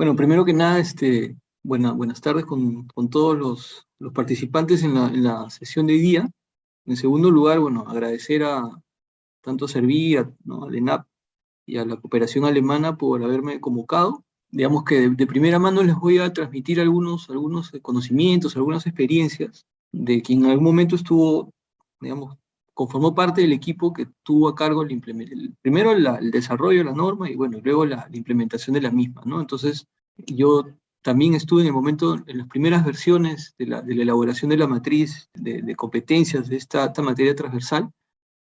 Bueno, primero que nada, buenas tardes con todos los participantes en la sesión de hoy día. En segundo lugar, bueno, agradecer a tanto a Servir, ¿no?, al ENAP y a la cooperación alemana por haberme convocado. Digamos que de primera mano les voy a transmitir algunos conocimientos, algunas experiencias de quien en algún momento estuvo, digamos, conformó parte del equipo que tuvo a cargo primero el desarrollo de la norma y bueno, luego la implementación de la misma, ¿no? Entonces, yo también estuve en el momento, en las primeras versiones de la elaboración de la matriz de competencias de esta materia transversal,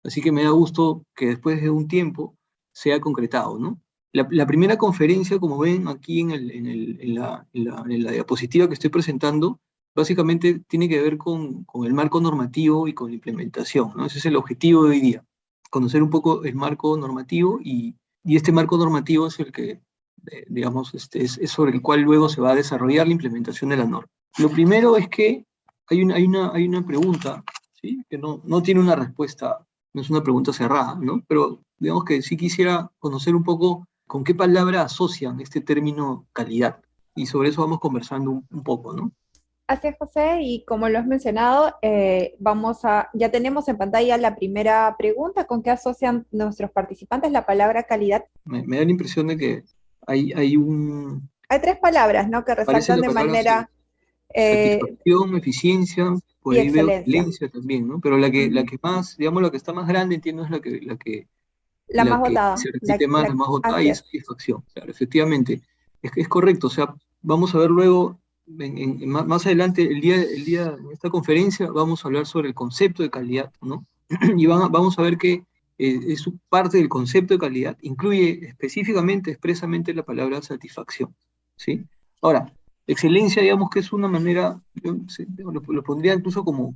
así que me da gusto que después de un tiempo sea concretado, ¿no? La primera conferencia, como ven aquí en la diapositiva que estoy presentando, básicamente tiene que ver con el marco normativo y con la implementación, ¿no? Ese es el objetivo de hoy día, conocer un poco el marco normativo y este marco normativo es el que, digamos, es sobre el cual luego se va a desarrollar la implementación de la norma. Lo primero es que hay una pregunta, ¿sí?, que no tiene una respuesta, no es una pregunta cerrada, ¿no? Pero digamos que sí quisiera conocer un poco con qué palabra asocian este término calidad. Y sobre eso vamos conversando un poco, ¿no? Así es, José, y como lo has mencionado, ya tenemos en pantalla la primera pregunta, ¿con qué asocian nuestros participantes la palabra calidad? Me da la impresión de que hay Hay tres palabras, ¿no?, que parece resaltan la de palabra manera eh, satisfacción, eficiencia, por y ahí veo excelencia. excelencia también, ¿no? Pero la Ujú. que más, digamos, la que está más grande, entiendo, es La la más que se votada, repite más, la más votada, así y es es. satisfacción. Claro, efectivamente, es correcto. O sea, vamos a ver luego, más adelante, en esta conferencia, vamos a hablar sobre el concepto de calidad, ¿no? Y vamos a ver que es parte del concepto de calidad, incluye específicamente, expresamente la palabra satisfacción, ¿sí? Ahora, excelencia, digamos que es una manera, yo lo pondría incluso como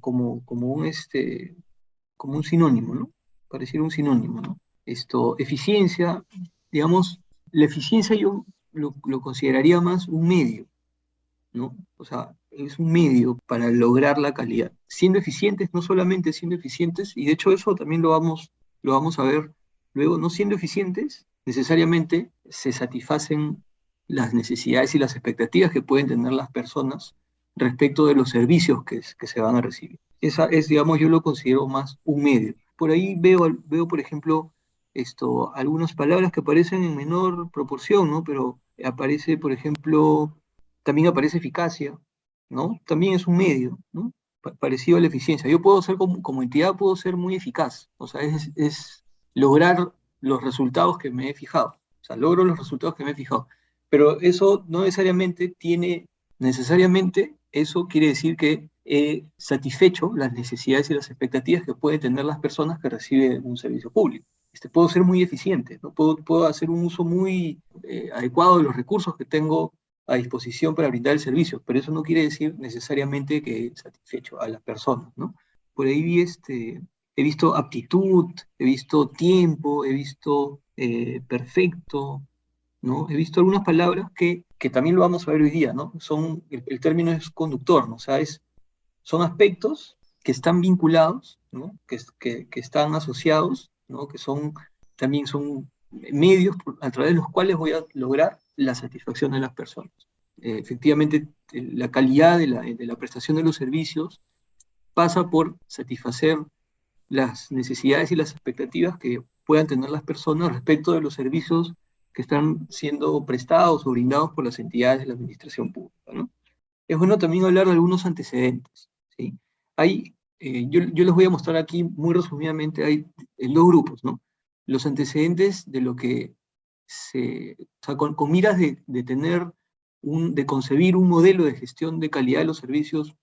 un sinónimo, ¿no? Pareciera un sinónimo, ¿no? Eficiencia, digamos, la eficiencia yo lo consideraría más un medio, ¿no? O sea, es un medio para lograr la calidad. Siendo eficientes, no solamente siendo eficientes, y de hecho eso también lo vamos a ver luego, no siendo eficientes, necesariamente se satisfacen las necesidades y las expectativas que pueden tener las personas respecto de los servicios que se van a recibir. Esa es, digamos, yo lo considero más un medio. Por ahí veo por ejemplo, algunas palabras que aparecen en menor proporción, ¿no? Pero aparece, por ejemplo, también aparece eficacia, ¿no? También es un medio, ¿no? Parecido a la eficiencia. Yo puedo ser como entidad, puedo ser muy eficaz, o sea, es lograr los resultados que me he fijado, o sea, logro los resultados que me he fijado, pero eso no necesariamente eso quiere decir que he satisfecho las necesidades y las expectativas que pueden tener las personas que reciben un servicio público. Puedo ser muy eficiente, ¿no? Puedo hacer un uso muy adecuado de los recursos que tengo a disposición para brindar el servicio, pero eso no quiere decir necesariamente que he satisfecho a las personas, ¿no? Por ahí he visto aptitud, he visto tiempo, he visto perfecto, ¿no? He visto algunas palabras que también lo vamos a ver hoy día, ¿no? El término es conductor, ¿no? O sea, son aspectos que están vinculados, ¿no? Que están asociados, ¿no? También son medios a través de los cuales voy a lograr la satisfacción de las personas. Efectivamente, la calidad de la prestación de los servicios pasa por satisfacer las necesidades y las expectativas que puedan tener las personas respecto de los servicios que están siendo prestados o brindados por las entidades de la administración pública, ¿no? Es bueno también hablar de algunos antecedentes, ¿sí? Yo les voy a mostrar aquí muy resumidamente, hay en dos grupos, ¿no? Los antecedentes de lo que o sea, con miras de concebir un modelo de gestión de calidad de los servicios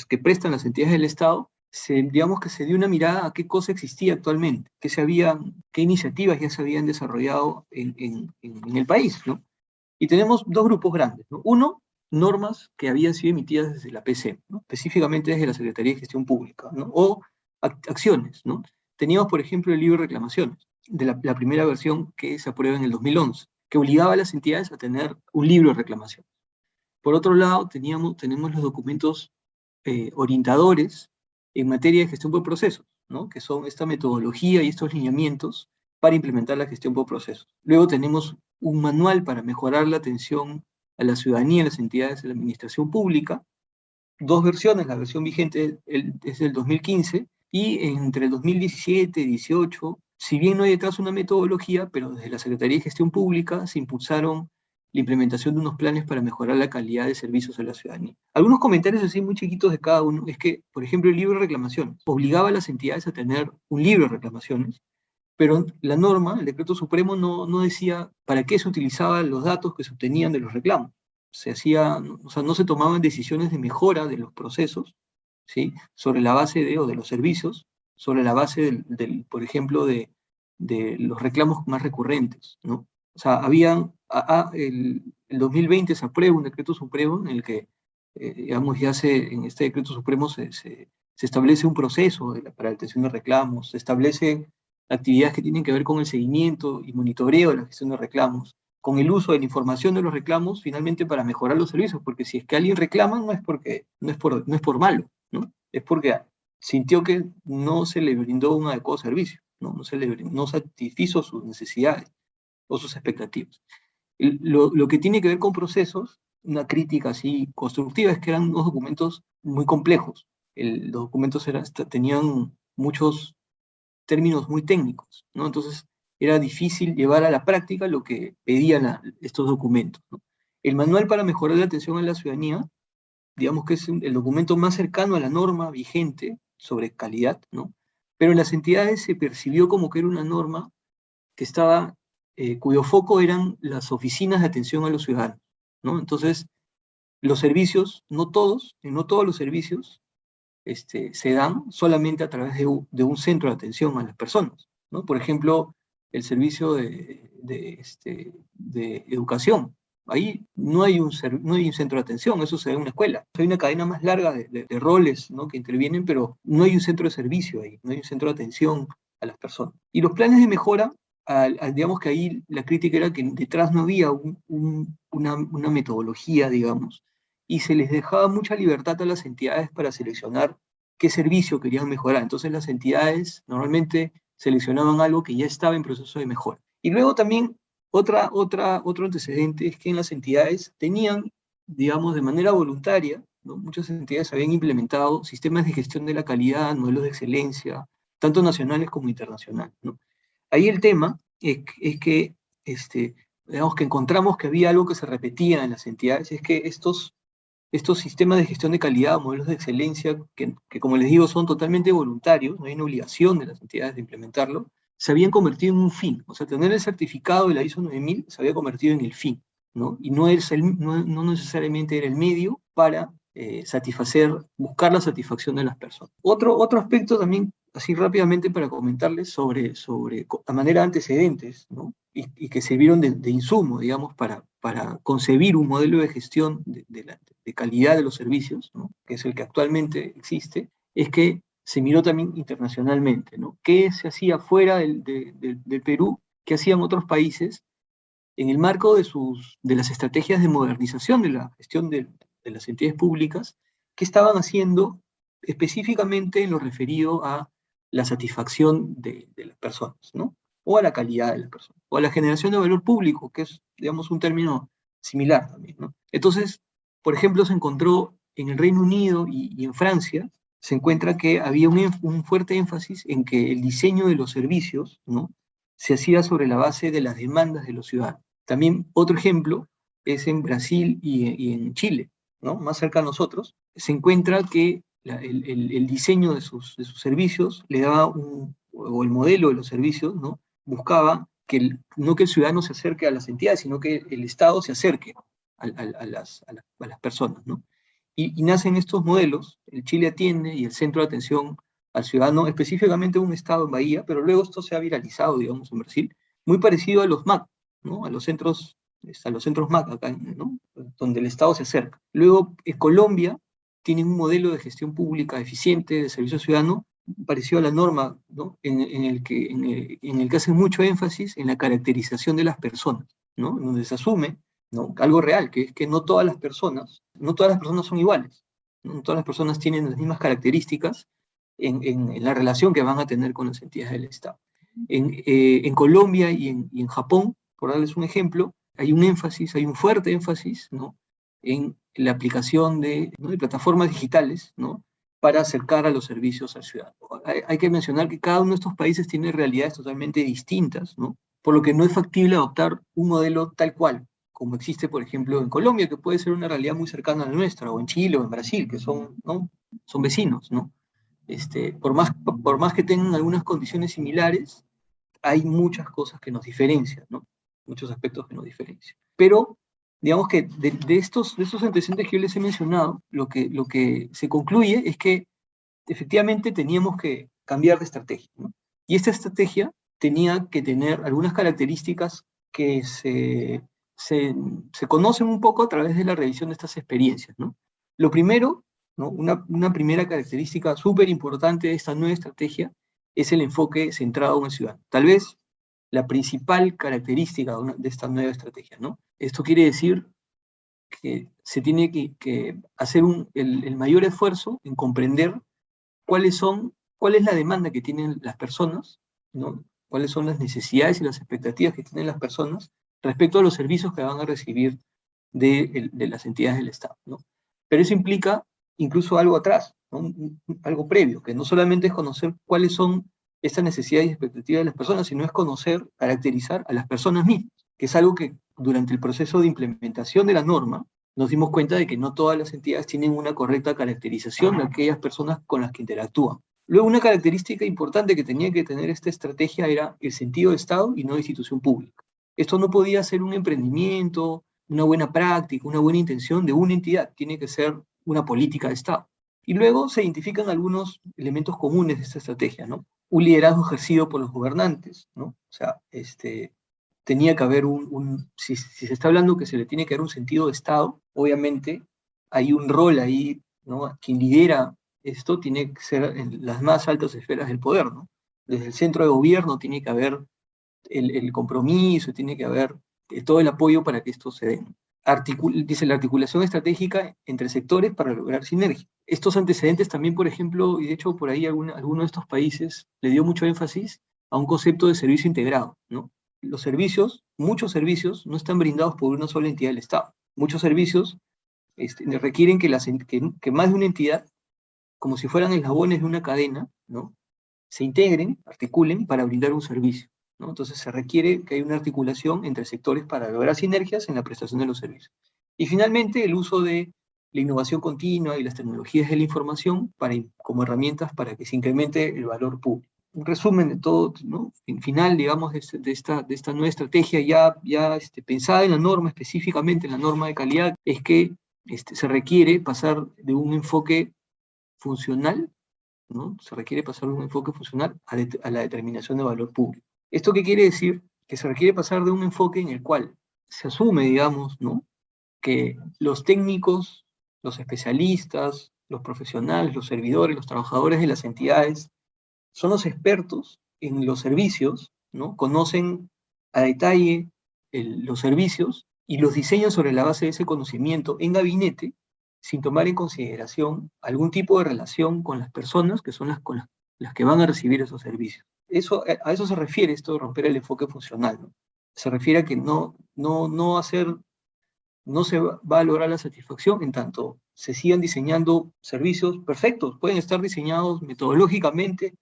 que prestan las entidades del Estado, digamos que se dio una mirada a qué cosa existía actualmente, qué iniciativas ya se habían desarrollado en el país, ¿no? Y tenemos dos grupos grandes, ¿no? Uno, normas que habían sido emitidas desde la PC, ¿no? Específicamente desde la Secretaría de Gestión Pública, ¿no? O acciones, ¿no? Teníamos, por ejemplo, el libro de reclamaciones, de la primera versión que se aprueba en el 2011, que obligaba a las entidades a tener un libro de reclamación. Por otro lado, tenemos los documentos orientadores en materia de gestión por procesos, ¿no? Que son esta metodología y estos lineamientos para implementar la gestión por procesos. Luego tenemos un manual para mejorar la atención a la ciudadanía en las entidades de la administración pública, dos versiones, la versión vigente es del 2015, y entre el 2017 y 2018, si bien no hay detrás una metodología, pero desde la Secretaría de Gestión Pública se impulsaron la implementación de unos planes para mejorar la calidad de servicios a la ciudadanía. Algunos comentarios así muy chiquitos de cada uno es que, por ejemplo, el libro de reclamaciones obligaba a las entidades a tener un libro de reclamaciones, pero la norma, el decreto supremo, no decía para qué se utilizaban los datos que se obtenían de los reclamos. Se hacía, o sea, no se tomaban decisiones de mejora de los procesos, ¿sí? Sobre la base o de los servicios, sobre la base por ejemplo, de los reclamos más recurrentes, ¿no? O sea, el 2020 se aprueba un decreto supremo en el que, digamos, en este decreto supremo se establece un proceso para la atención de reclamos, se establece actividades que tienen que ver con el seguimiento y monitoreo de la gestión de reclamos, con el uso de la información de los reclamos, finalmente para mejorar los servicios, porque si es que alguien reclama, no es por malo, ¿no? Es porque sintió que no se le brindó un adecuado servicio, ¿no? No satisfizo sus necesidades o sus expectativas. Lo que tiene que ver con procesos, una crítica así constructiva, es que eran unos documentos muy complejos. Los documentos tenían muchos términos muy técnicos, ¿no? Entonces era difícil llevar a la práctica lo que pedían estos documentos, ¿no? El manual para mejorar la atención a la ciudadanía, digamos que es el documento más cercano a la norma vigente sobre calidad, ¿no? Pero en las entidades se percibió como que era una norma que cuyo foco eran las oficinas de atención a los ciudadanos, ¿no? Entonces, los servicios, no todos los servicios se dan solamente a través de un centro de atención a las personas, ¿no? Por ejemplo, el servicio de educación. Ahí no hay un centro de atención, eso se da en una escuela. Hay una cadena más larga de roles, ¿no?, que intervienen, pero no hay un centro de servicio ahí, no hay un centro de atención a las personas. Y los planes de mejora, digamos que ahí la crítica era que detrás no había una metodología, digamos, y se les dejaba mucha libertad a las entidades para seleccionar qué servicio querían mejorar. Entonces las entidades normalmente seleccionaban algo que ya estaba en proceso de mejora. Y luego también otro antecedente es que en las entidades tenían, digamos, de manera voluntaria, ¿no? Muchas entidades habían implementado sistemas de gestión de la calidad, modelos de excelencia, tanto nacionales como internacionales, ¿no? Ahí el tema es que, digamos, que encontramos que había algo que se repetía en las entidades, es que estos sistemas de gestión de calidad, modelos de excelencia, que como les digo son totalmente voluntarios, no hay una obligación de las entidades de implementarlo, se habían convertido en un fin. O sea, tener el certificado de la ISO 9000 se había convertido en el fin, ¿no? Y no necesariamente era el medio para buscar la satisfacción de las personas. Otro aspecto también, así rápidamente para comentarles sobre a manera de antecedentes, ¿no? Y que sirvieron de insumo, digamos, para concebir un modelo de gestión de calidad de los servicios, ¿no?, que es el que actualmente existe, es que se miró también internacionalmente, ¿no? ¿Qué se hacía fuera del Perú? ¿Qué hacían otros países en el marco de las estrategias de modernización de la gestión de las entidades públicas? ¿Qué estaban haciendo específicamente en lo referido a la satisfacción de las personas, ¿no? O a la calidad de las personas, o a la generación de valor público, que es, digamos, un término similar también, ¿no? Entonces, por ejemplo, se encontró en el Reino Unido y en Francia, se encuentra que había un fuerte énfasis en que el diseño de los servicios, ¿no?, se hacía sobre la base de las demandas de los ciudadanos. También otro ejemplo es en Brasil y en Chile, ¿no?, más cerca a nosotros, se encuentra que el diseño de sus servicios le daba o el modelo de los servicios, ¿no?, buscaba no que el ciudadano se acerque a las entidades, sino que el Estado se acerque a las personas, ¿no? Y nacen estos modelos, el Chile Atiende y el Centro de Atención al Ciudadano, específicamente un estado en Bahía, pero luego esto se ha viralizado, digamos, en Brasil, muy parecido a los MAC, ¿no?, a los centros MAC acá, ¿no?, donde el Estado se acerca. Luego, en Colombia, tienen un modelo de gestión pública eficiente de servicio ciudadano, parecido a la norma, ¿no?, en el que hacen mucho énfasis en la caracterización de las personas, ¿no?, donde se asume, ¿no?, algo real, que es que no todas las personas son iguales, ¿no? No todas las personas tienen las mismas características en la relación que van a tener con las entidades del Estado. En Colombia y en Japón, por darles un ejemplo, hay un énfasis, hay un fuerte énfasis, ¿no?, en la aplicación ¿no?, de plataformas digitales, ¿no?, para acercar a los servicios al ciudadano. Hay que mencionar que cada uno de estos países tiene realidades totalmente distintas, ¿no?, por lo que no es factible adoptar un modelo tal cual, como existe, por ejemplo, en Colombia, que puede ser una realidad muy cercana a la nuestra, o en Chile o en Brasil, que son, ¿no?, son vecinos, ¿no? Por más que tengan algunas condiciones similares, hay muchas cosas que nos diferencian, ¿no? Muchos aspectos que nos diferencian. Pero, digamos que de estos antecedentes que yo les he mencionado, lo que se concluye es que efectivamente teníamos que cambiar de estrategia, ¿no? Y esta estrategia tenía que tener algunas características que se conocen un poco a través de la revisión de estas experiencias, ¿no? Lo primero, ¿no?, una primera característica súper importante de esta nueva estrategia es el enfoque centrado en el ciudadano. Tal vez la principal característica de esta nueva estrategia, ¿no? Esto quiere decir que se tiene que hacer el mayor esfuerzo en comprender cuál es la demanda que tienen las personas, ¿no?, cuáles son las necesidades y las expectativas que tienen las personas respecto a los servicios que van a recibir de las entidades del Estado, ¿no? Pero eso implica incluso algo atrás, ¿no?, algo previo, que no solamente es conocer cuáles son estas necesidades y expectativas de las personas, sino es conocer, caracterizar a las personas mismas, que es algo que durante el proceso de implementación de la norma nos dimos cuenta de que no todas las entidades tienen una correcta caracterización de aquellas personas con las que interactúan. Luego, una característica importante que tenía que tener esta estrategia era el sentido de Estado y no de institución pública. Esto no podía ser un emprendimiento, una buena práctica, una buena intención de una entidad, tiene que ser una política de Estado. Y luego se identifican algunos elementos comunes de esta estrategia, ¿no? Un liderazgo ejercido por los gobernantes, ¿no? O sea, tenía que haber si se está hablando que se le tiene que dar un sentido de Estado, obviamente hay un rol ahí, ¿no? Quien lidera esto tiene que ser en las más altas esferas del poder, ¿no? Desde el centro de gobierno tiene que haber el compromiso, tiene que haber todo el apoyo para que esto se dé. Dice la articulación estratégica entre sectores para lograr sinergia. Estos antecedentes también, por ejemplo, y de hecho por ahí alguno de estos países le dio mucho énfasis a un concepto de servicio integrado, ¿no? Los servicios, muchos servicios, no están brindados por una sola entidad del Estado. Muchos servicios requieren que más de una entidad, como si fueran eslabones de una cadena, ¿no?, se integren, articulen para brindar un servicio, ¿no? Entonces se requiere que haya una articulación entre sectores para lograr sinergias en la prestación de los servicios. Y finalmente, el uso de la innovación continua y las tecnologías de la información como herramientas para que se incremente el valor público. Un resumen de todo, ¿no?, en final, digamos, de esta nueva estrategia ya pensada en la norma, específicamente en la norma de calidad, es que se requiere pasar de un enfoque funcional, ¿no? Se requiere pasar de un enfoque funcional a la determinación de valor público. ¿Esto qué quiere decir? Que se requiere pasar de un enfoque en el cual se asume, digamos, ¿no?, que los técnicos, los especialistas, los profesionales, los servidores, los trabajadores de las entidades son los expertos en los servicios, ¿no? Conocen a detalle los servicios y los diseñan sobre la base de ese conocimiento en gabinete, sin tomar en consideración algún tipo de relación con las personas que son las que van a recibir esos servicios. A eso se refiere esto de romper el enfoque funcional, ¿no? Se refiere a que no se va a lograr la satisfacción en tanto se sigan diseñando servicios perfectos, pueden estar diseñados metodológicamente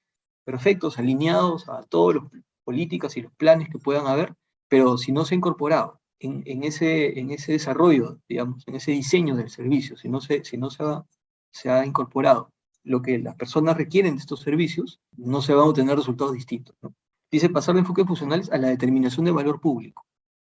perfectos, alineados a todas las políticas y los planes que puedan haber, pero si no se ha incorporado en ese desarrollo, digamos, en ese diseño del servicio, si no se ha incorporado lo que las personas requieren de estos servicios, no se van a obtener resultados distintos, ¿no? Dice pasar de enfoques funcionales a la determinación de valor público.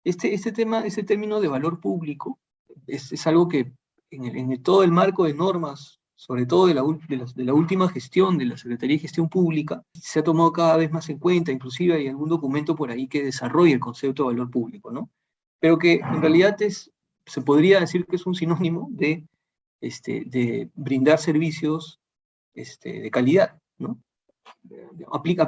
Este término de valor público es algo que en todo el marco de normas, sobre todo de la última gestión de la Secretaría de Gestión Pública, se ha tomado cada vez más en cuenta, inclusive hay algún documento por ahí que desarrolla el concepto de valor público, ¿no? Pero que en realidad se podría decir que es un sinónimo de brindar servicios de calidad, ¿no?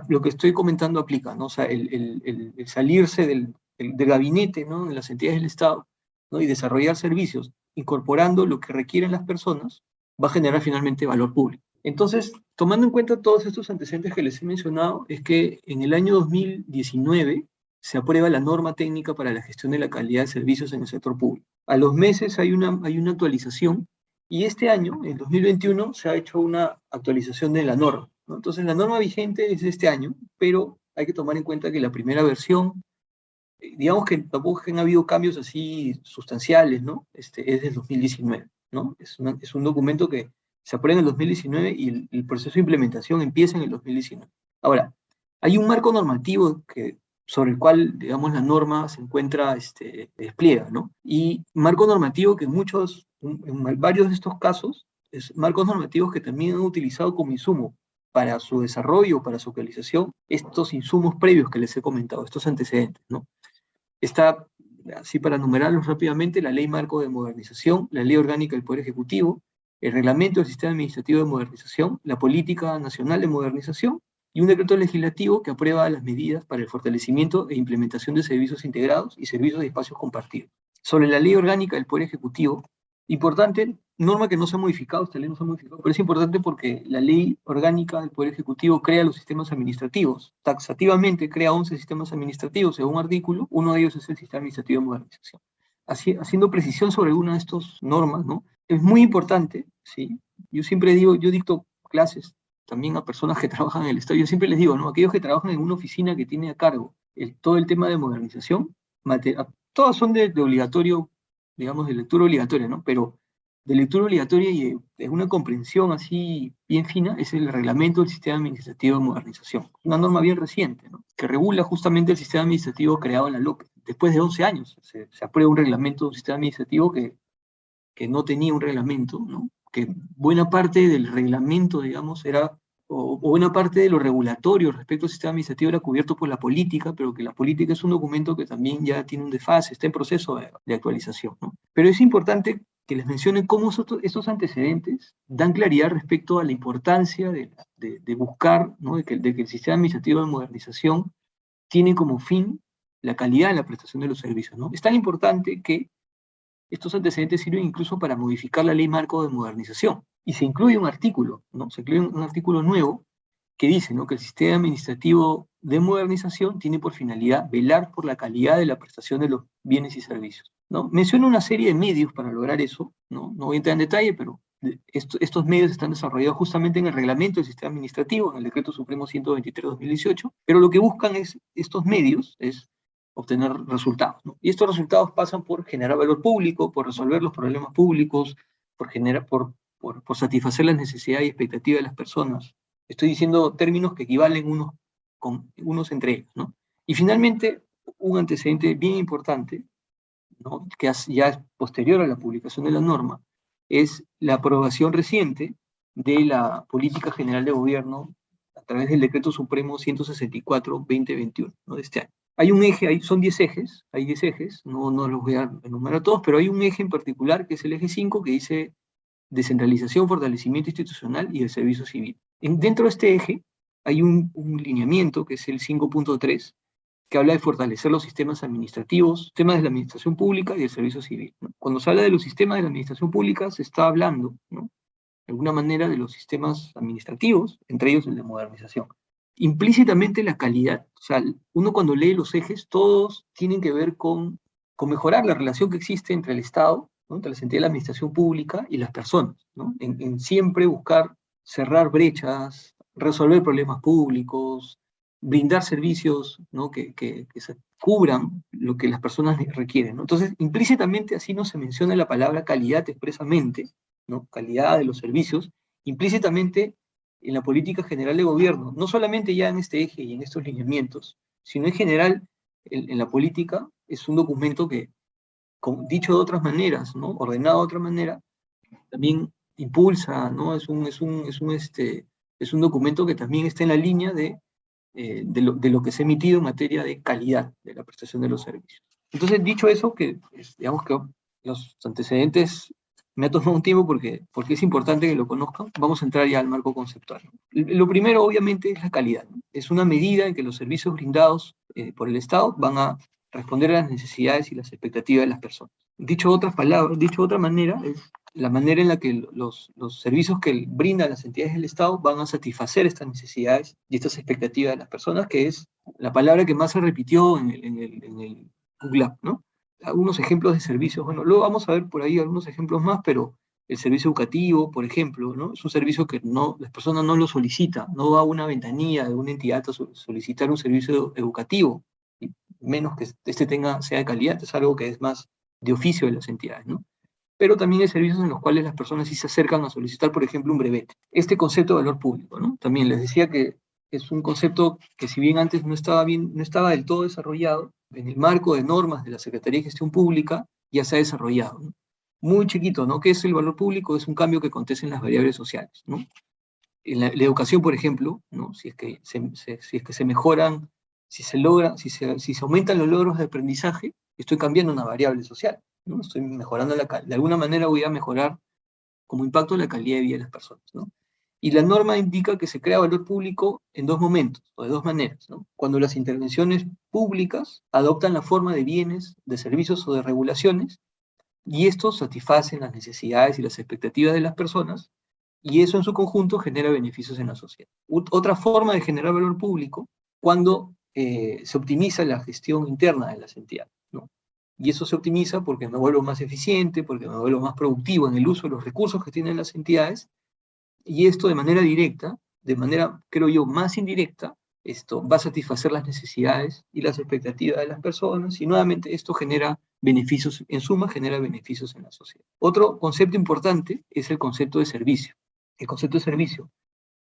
Lo que estoy comentando aplica, ¿no? O sea, el salirse del gabinete, ¿no?, de las entidades del Estado, ¿no?, y desarrollar servicios incorporando lo que requieren las personas, va a generar finalmente valor público. Entonces, tomando en cuenta todos estos antecedentes que les he mencionado, es que en el año 2019 se aprueba la norma técnica para la gestión de la calidad de servicios en el sector público. A los meses hay una actualización, y este año, en 2021, se ha hecho una actualización de la norma, ¿no? Entonces, la norma vigente es de este año, pero hay que tomar en cuenta que la primera versión, digamos que tampoco es que han habido cambios así sustanciales, ¿no? Es del 2019, ¿no? Es un documento que se aprueba en el 2019 y el proceso de implementación empieza en el 2019. Ahora, hay un marco normativo sobre el cual, digamos, la norma se encuentra, despliega, ¿no? Y marco normativo que en varios de estos casos, es marcos normativos que también han utilizado como insumo para su desarrollo, para su realización, estos insumos previos que les he comentado, estos antecedentes, ¿no? Está, así para enumerarlos rápidamente, la Ley Marco de Modernización, la Ley Orgánica del Poder Ejecutivo, el Reglamento del Sistema Administrativo de Modernización, la Política Nacional de Modernización y un decreto legislativo que aprueba las medidas para el fortalecimiento e implementación de servicios integrados y servicios de espacios compartidos. Sobre la Ley Orgánica del Poder Ejecutivo, importante, norma que no se ha modificado, esta ley no se ha modificado, pero es importante porque la Ley Orgánica del Poder Ejecutivo crea los sistemas administrativos, taxativamente crea 11 sistemas administrativos según artículo, uno de ellos es el Sistema Administrativo de Modernización. Haciendo precisión sobre alguna de estas normas, ¿no? Es muy importante, ¿sí? Yo siempre digo, yo dicto clases también a personas que trabajan en el Estado, yo siempre les digo, ¿no? Aquellos que trabajan en una oficina que tiene a cargo todo el tema de modernización, todas son de obligatorio, digamos, de lectura obligatoria, ¿no? Pero de lectura obligatoria y de una comprensión así bien fina es el Reglamento del Sistema Administrativo de Modernización, una norma bien reciente, ¿no? Que regula justamente el sistema administrativo creado en la LOPE. Después de 11 años se aprueba un reglamento de un sistema administrativo que no tenía un reglamento, ¿no? Que buena parte del reglamento, digamos, o buena parte de lo regulatorio respecto al sistema administrativo era cubierto por la política, pero que la política es un documento que también ya tiene un desfase, está en proceso de actualización, ¿no? Pero es importante que les mencione cómo estos antecedentes dan claridad respecto a la importancia de buscar, ¿no? de que el sistema administrativo de modernización tiene como fin la calidad de la prestación de los servicios, ¿no? Es tan importante que estos antecedentes sirven incluso para modificar la ley marco de modernización. Y se incluye un artículo, ¿no? Se incluye un artículo nuevo que dice, ¿no? que el sistema administrativo de modernización tiene por finalidad velar por la calidad de la prestación de los bienes y servicios, ¿no? Menciona una serie de medios para lograr eso, ¿no? No voy a entrar en detalle, pero estos medios están desarrollados justamente en el reglamento del sistema administrativo, en el Decreto Supremo 123/2018, pero lo que buscan estos medios es obtener resultados, ¿no? Y estos resultados pasan por generar valor público, por resolver los problemas públicos, por satisfacer las necesidades y expectativas de las personas. Estoy diciendo términos que equivalen unos entre ellos, ¿no? Y finalmente, un antecedente bien importante, ¿no? Que ya es posterior a la publicación de la norma, es la aprobación reciente de la Política General de Gobierno a través del Decreto Supremo 164/2021, ¿no? de este año. Hay un eje, son 10 ejes, hay 10 ejes, no los voy a enumerar todos, pero hay un eje en particular que es el eje 5 que dice descentralización, fortalecimiento institucional y el servicio civil. Dentro de este eje hay un lineamiento que es el 5.3 que habla de fortalecer los sistemas administrativos, sistemas de la administración pública y del servicio civil, ¿no? Cuando se habla de los sistemas de la administración pública se está hablando, ¿no? de alguna manera de los sistemas administrativos, entre ellos el de modernización. Implícitamente la calidad, o sea, uno cuando lee los ejes, todos tienen que ver con mejorar la relación que existe entre el Estado, ¿no? entre la entidades de la administración pública y las personas, ¿no? en siempre buscar cerrar brechas, resolver problemas públicos, brindar servicios, ¿no? que se cubran lo que las personas requieren, ¿no? Entonces, implícitamente así no se menciona la palabra calidad expresamente, ¿no? calidad de los servicios, implícitamente en la política general de gobierno, no solamente ya en este eje y en estos lineamientos, sino en general en la política, es un documento que, dicho de otras maneras, ¿no? ordenado de otra manera, también impulsa, ¿no? es un documento que también está en la línea de lo que se ha emitido en materia de calidad de la prestación de los servicios. Entonces, dicho eso, digamos que los antecedentes me ha tomado un tiempo porque es importante que lo conozcan, vamos a entrar ya al marco conceptual. Lo primero, obviamente, es la calidad, ¿no? Es una medida en que los servicios brindados por el Estado van a responder a las necesidades y las expectativas de las personas. Dicho de otra manera, la manera en la que los servicios que brindan las entidades del Estado van a satisfacer estas necesidades y estas expectativas de las personas, que es la palabra que más se repitió en el Google App, ¿no? Algunos ejemplos de servicios, bueno, luego vamos a ver por ahí algunos ejemplos más, pero el servicio educativo, por ejemplo, ¿no? Es un servicio que no, las personas no lo solicitan, no va a una ventanilla de una entidad a solicitar un servicio educativo, y menos que sea de calidad, es algo que es más de oficio de las entidades, ¿no? Pero también hay servicios en los cuales las personas sí se acercan a solicitar, por ejemplo, un brevete. Este concepto de valor público, ¿no? También les decía que es un concepto que si bien antes no estaba del todo desarrollado, en el marco de normas de la Secretaría de Gestión Pública ya se ha desarrollado, ¿no? Muy chiquito, ¿no? ¿Qué es el valor público? Es un cambio que acontece en las variables sociales, ¿no? En la educación, por ejemplo, ¿no? Si es que se mejoran, si se logra, si se aumentan los logros de aprendizaje, estoy cambiando una variable social, ¿no? Estoy mejorando de alguna manera voy a mejorar como impacto la calidad de vida de las personas, ¿no? Y la norma indica que se crea valor público en dos momentos, o de dos maneras, ¿no? Cuando las intervenciones públicas adoptan la forma de bienes, de servicios o de regulaciones, y estos satisfacen las necesidades y las expectativas de las personas, y eso en su conjunto genera beneficios en la sociedad. Otra forma de generar valor público, cuando se optimiza la gestión interna de las entidades, ¿no? Y eso se optimiza porque me vuelvo más eficiente, porque me vuelvo más productivo en el uso de los recursos que tienen las entidades, y esto de manera directa, de manera, creo yo, más indirecta, esto va a satisfacer las necesidades y las expectativas de las personas, y nuevamente esto genera beneficios, en suma, genera beneficios en la sociedad. Otro concepto importante es el concepto de servicio. El concepto de servicio,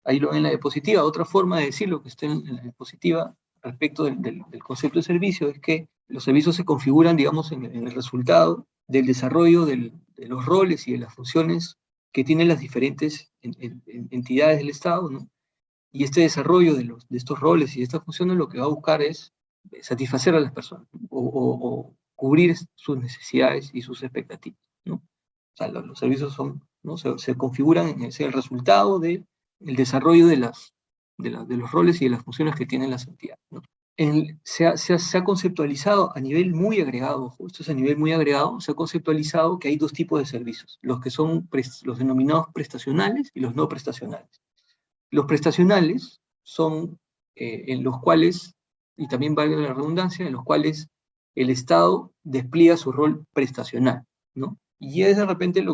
ahí lo ven en la diapositiva. Otra forma de decirlo que está en la diapositiva respecto del concepto de servicio es que los servicios se configuran, digamos, en el resultado del desarrollo de los roles y de las funciones que tienen las diferentes entidades del Estado, ¿no? Y este desarrollo de estos roles y de estas funciones lo que va a buscar es satisfacer a las personas, ¿no? O cubrir sus necesidades y sus expectativas, ¿no? O sea, los servicios son, ¿no? Se configuran en el resultado del desarrollo de los roles y de las funciones que tienen las entidades, ¿no? Se ha conceptualizado a nivel muy agregado, esto es a nivel muy agregado, se ha conceptualizado que hay dos tipos de servicios, los que son los denominados prestacionales y los no prestacionales. Los prestacionales son en los cuales, y también valga la redundancia, en los cuales el Estado despliega su rol prestacional, ¿no? Y es de repente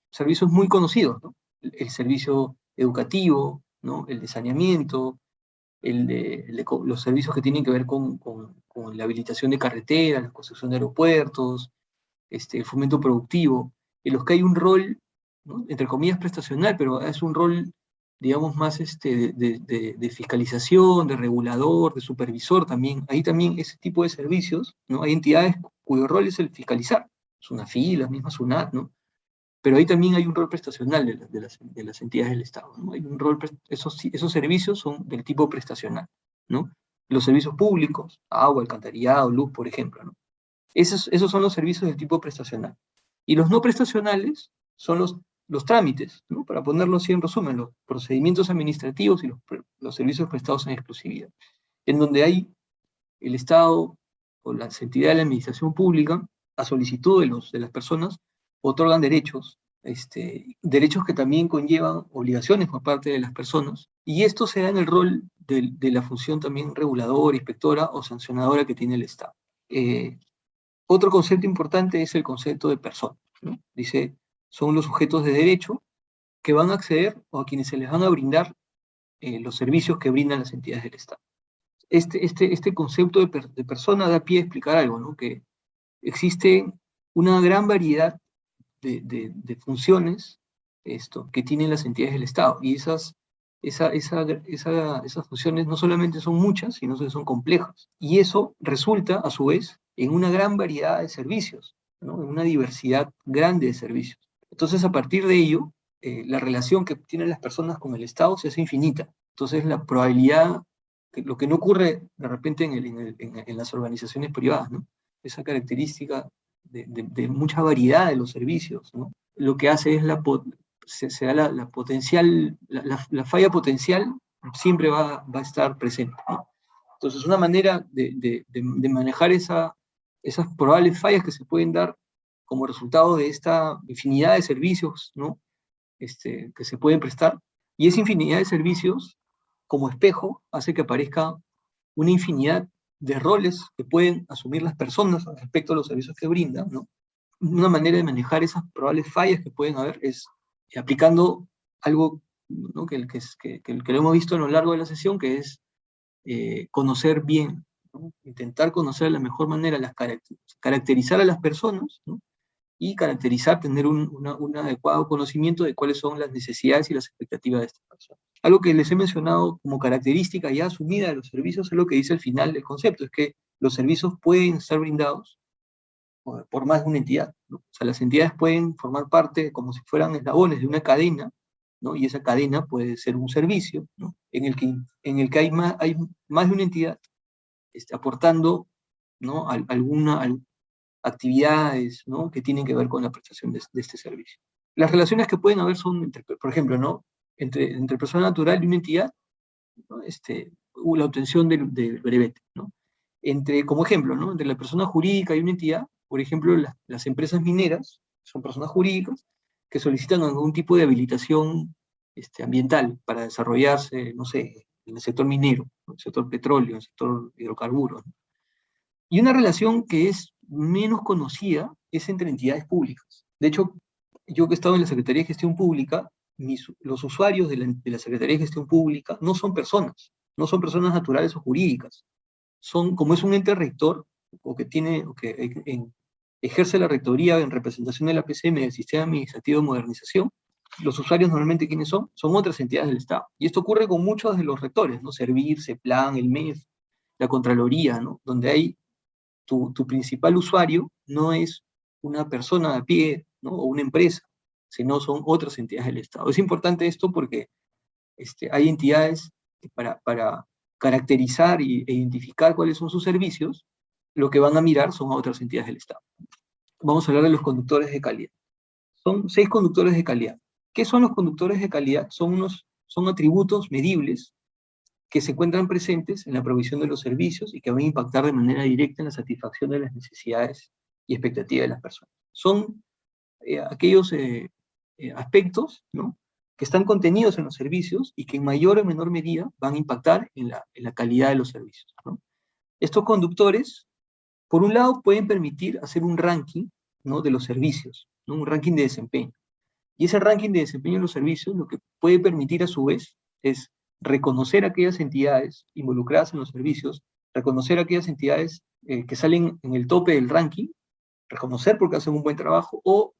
servicios muy conocidos, ¿no? El servicio educativo, ¿no? El de saneamiento, los servicios que tienen que ver con la habilitación de carreteras, la construcción de aeropuertos, el fomento productivo, en los que hay un rol, ¿no? Entre comillas, prestacional, pero es un rol, digamos, más de fiscalización, de regulador, de supervisor también. Ahí también ese tipo de servicios, ¿no? Hay entidades cuyo rol es el fiscalizar, SUNAFI, la misma SUNAT, ¿no? Pero ahí también hay un rol prestacional de las entidades del Estado, ¿no? Hay un rol, esos servicios son del tipo prestacional, ¿no? Los servicios públicos, agua, alcantarillado, luz, por ejemplo, ¿no? Esos son los servicios del tipo prestacional. Y los no prestacionales son los trámites, ¿no? Para ponerlo así en resumen, los procedimientos administrativos y los servicios prestados en exclusividad, en donde hay el Estado o las entidades de la administración pública, a solicitud de las personas, otorgan derechos que también conllevan obligaciones por parte de las personas, y esto se da en el rol de la función también reguladora, inspectora o sancionadora que tiene el Estado. Otro concepto importante es el concepto de persona, ¿no? Dice, son los sujetos de derecho que van a acceder o a quienes se les van a brindar los servicios que brindan las entidades del Estado. Este concepto de persona da pie a explicar algo, ¿no? Que existe una gran variedad de funciones que tienen las entidades del Estado, y esas funciones no solamente son muchas, sino que son complejas. Y eso resulta, a su vez, en una gran variedad de servicios, ¿no? En una diversidad grande de servicios. Entonces, a partir de ello, la relación que tienen las personas con el Estado se hace infinita. Entonces, la probabilidad, lo que no ocurre de repente en las organizaciones privadas, ¿no? Esa característica de mucha variedad de los servicios, ¿no? Lo que hace es se da la falla potencial siempre va a estar presente, ¿no? Entonces, una manera de manejar esas probables fallas que se pueden dar como resultado de esta infinidad de servicios, ¿no? Que se pueden prestar, y esa infinidad de servicios, como espejo, hace que aparezca una infinidad de roles que pueden asumir las personas respecto a los servicios que brindan, ¿no? Una manera de manejar esas probables fallas que pueden haber es aplicando algo, ¿no? que lo hemos visto a lo largo de la sesión, que es conocer bien, ¿no? Intentar conocer de la mejor manera, caracterizar a las personas, ¿no? Y caracterizar, tener un adecuado conocimiento de cuáles son las necesidades y las expectativas de estas personas. Algo que les he mencionado como característica ya asumida de los servicios es lo que dice al final del concepto, es que los servicios pueden estar brindados por más de una entidad, ¿no? O sea, las entidades pueden formar parte como si fueran eslabones de una cadena, ¿no? Y esa cadena puede ser un servicio, ¿no? En el que hay más de una entidad aportando, ¿no? alguna actividades, ¿no? Que tienen que ver con la prestación de este servicio. Las relaciones que pueden haber son, por ejemplo, ¿no? Entre persona natural y una entidad, ¿no? La obtención del brevete, ¿no? Como ejemplo, ¿no? Entre la persona jurídica y una entidad, por ejemplo, las empresas mineras son personas jurídicas que solicitan algún tipo de habilitación ambiental para desarrollarse, no sé, en el sector minero, en el sector petróleo, en el sector hidrocarburos, ¿no? Y una relación que es menos conocida es entre entidades públicas. De hecho, yo que he estado en la Secretaría de Gestión Pública, los usuarios de la Secretaría de Gestión Pública no son personas naturales o jurídicas. Como es un ente rector, ejerce la rectoría en representación de la PCM del Sistema Administrativo de Modernización, los usuarios normalmente, ¿quiénes son? Son otras entidades del Estado. Y esto ocurre con muchos de los rectores, ¿no? Servir, CEPLAN, el MEF, la Contraloría, ¿no? Donde hay tu principal usuario no es una persona a pie, ¿no? O una empresa, sino son otras entidades del Estado. Es importante esto porque hay entidades que para caracterizar e identificar cuáles son sus servicios, lo que van a mirar son a otras entidades del Estado. Vamos a hablar de los conductores de calidad. Son 6 conductores de calidad. ¿Qué son los conductores de calidad? Son atributos medibles que se encuentran presentes en la provisión de los servicios y que van a impactar de manera directa en la satisfacción de las necesidades y expectativas de las personas. Son aquellos aspectos, ¿no? Que están contenidos en los servicios y que en mayor o menor medida van a impactar en la calidad de los servicios, ¿no? Estos conductores, por un lado, pueden permitir hacer un ranking, ¿no? De los servicios, ¿no? Un ranking de desempeño. Y ese ranking de desempeño de los servicios lo que puede permitir a su vez es reconocer aquellas entidades involucradas en los servicios, reconocer aquellas entidades que salen en el tope del ranking, reconocer porque hacen un buen trabajo, o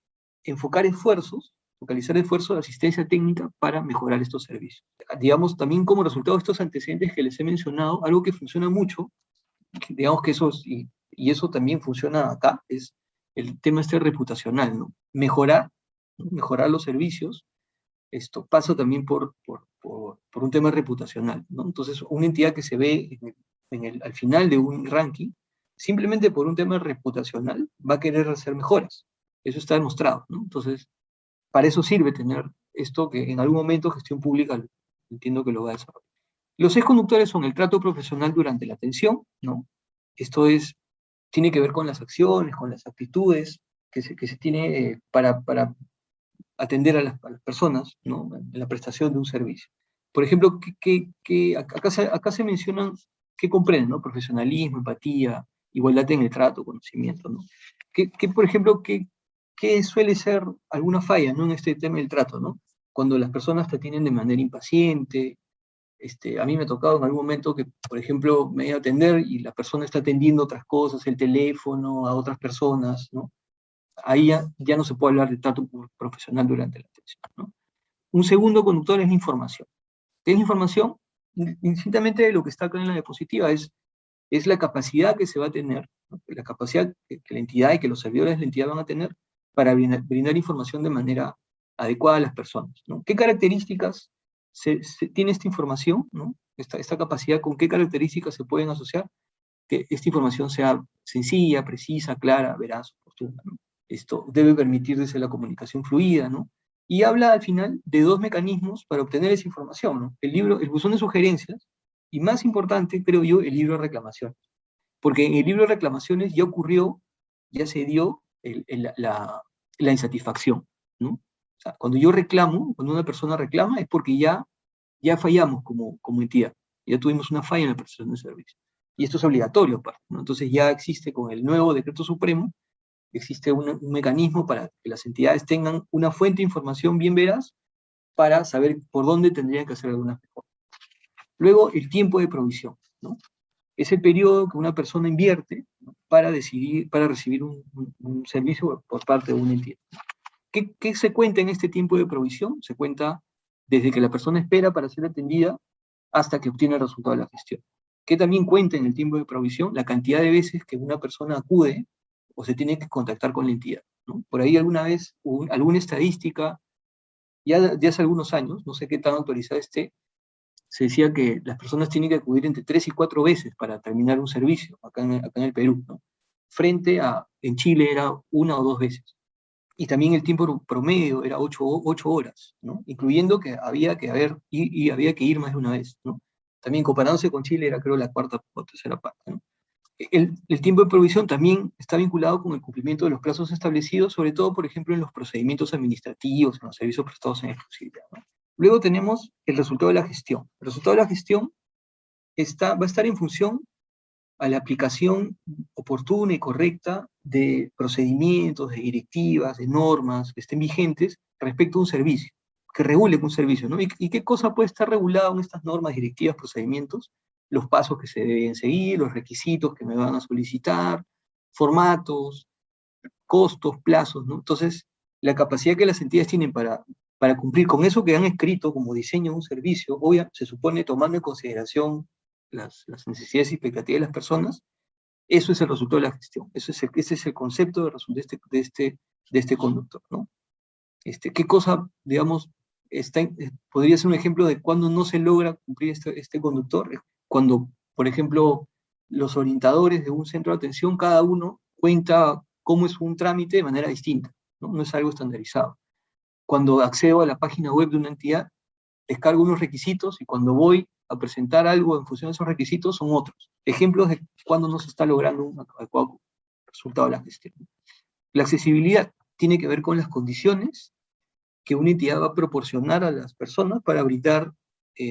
focalizar esfuerzos de asistencia técnica para mejorar estos servicios. Digamos, también como resultado de estos antecedentes que les he mencionado, algo que funciona mucho, digamos que y eso también funciona acá, es el tema reputacional, ¿no? Mejorar los servicios, esto pasa también por un tema reputacional, ¿no? Entonces, una entidad que se ve al final de un ranking, simplemente por un tema reputacional, va a querer hacer mejoras. Eso está demostrado, ¿no? Entonces, para eso sirve tener esto que en algún momento Gestión Pública entiendo que lo va a desarrollar. Los 6 conductores son el trato profesional durante la atención, ¿no? Esto tiene que ver con las acciones, con las actitudes que se tiene para atender a las personas, ¿no? En la prestación de un servicio. Por ejemplo, acá se mencionan qué comprenden, ¿no? Profesionalismo, empatía, igualdad en el trato, conocimiento, ¿no? Por ejemplo, ¿qué suele ser alguna falla, ¿no? En este tema del trato, ¿no? Cuando las personas te atienden de manera impaciente. A mí me ha tocado en algún momento que, por ejemplo, me voy a atender y la persona está atendiendo otras cosas, el teléfono, a otras personas, ¿no? Ahí ya no se puede hablar de trato profesional durante la atención, ¿no? Un segundo conductor es la información. ¿Qué es la información? Indistintamente de lo que está acá en la diapositiva, es la capacidad que se va a tener, ¿no? La capacidad que la entidad y que los servidores de la entidad van a tener para brindar información de manera adecuada a las personas, ¿no? ¿Qué características tiene esta información, ¿no? Esta capacidad, ¿con qué características se pueden asociar? Que esta información sea sencilla, precisa, clara, veraz, oportuna, ¿no? Esto debe permitir desde la comunicación fluida, ¿no? Y habla al final de 2 mecanismos para obtener esa información, ¿no? El buzón de sugerencias, y más importante, creo yo, el libro de reclamaciones. Porque en el libro de reclamaciones ya ocurrió, ya se dio la insatisfacción, ¿no? O sea, cuando yo reclamo, cuando una persona reclama, es porque ya fallamos como entidad, ya tuvimos una falla en la prestación de servicio. Y esto es obligatorio, aparte, ¿no? Entonces ya existe con el nuevo decreto supremo, existe un mecanismo para que las entidades tengan una fuente de información bien veraz para saber por dónde tendrían que hacer algunas mejoras. Luego, el tiempo de provisión, ¿no? Es el periodo que una persona invierte, ¿no?, para recibir un servicio por parte de una entidad. ¿Qué se cuenta en este tiempo de provisión? Se cuenta desde que la persona espera para ser atendida hasta que obtiene el resultado de la gestión. ¿Qué también cuenta en el tiempo de provisión? La cantidad de veces que una persona acude o se tiene que contactar con la entidad, ¿no? Por ahí alguna vez hubo alguna estadística, ya de hace algunos años, no sé qué tan actualizada esté, se decía que las personas tienen que acudir entre 3 y 4 veces para terminar un servicio, acá en el Perú, ¿no? Frente a, en Chile era 1 o 2 veces. Y también el tiempo promedio era 8 horas, ¿no? Incluyendo que había que había que ir más de una vez, ¿no? También comparándose con Chile era creo la cuarta o tercera parte, ¿no? El tiempo de provisión también está vinculado con el cumplimiento de los plazos establecidos, sobre todo, por ejemplo, en los procedimientos administrativos, en los servicios prestados en exclusividad, ¿no? Luego tenemos el resultado de la gestión. El resultado de la gestión va a estar en función a la aplicación oportuna y correcta de procedimientos, de directivas, de normas que estén vigentes respecto a un servicio, que regulen un servicio, ¿no? ¿Y qué cosa puede estar regulado en estas normas, directivas, procedimientos? Los pasos que se deben seguir, los requisitos que me van a solicitar, formatos, costos, plazos, ¿no? Entonces, la capacidad que las entidades tienen para cumplir con eso que han escrito como diseño de un servicio, obvio, se supone tomando en consideración las necesidades y expectativas de las personas, eso es el resultado de la gestión, ese es el concepto de este conductor, ¿no? ¿Qué cosa, digamos, podría ser un ejemplo de cuando no se logra cumplir este conductor? Cuando, por ejemplo, los orientadores de un centro de atención, cada uno cuenta cómo es un trámite de manera distinta, ¿no? No es algo estandarizado. Cuando accedo a la página web de una entidad, descargo unos requisitos y cuando voy a presentar algo en función de esos requisitos son otros. Ejemplos de cuando no se está logrando un adecuado resultado de la gestión. La accesibilidad tiene que ver con las condiciones que una entidad va a proporcionar a las personas para brindar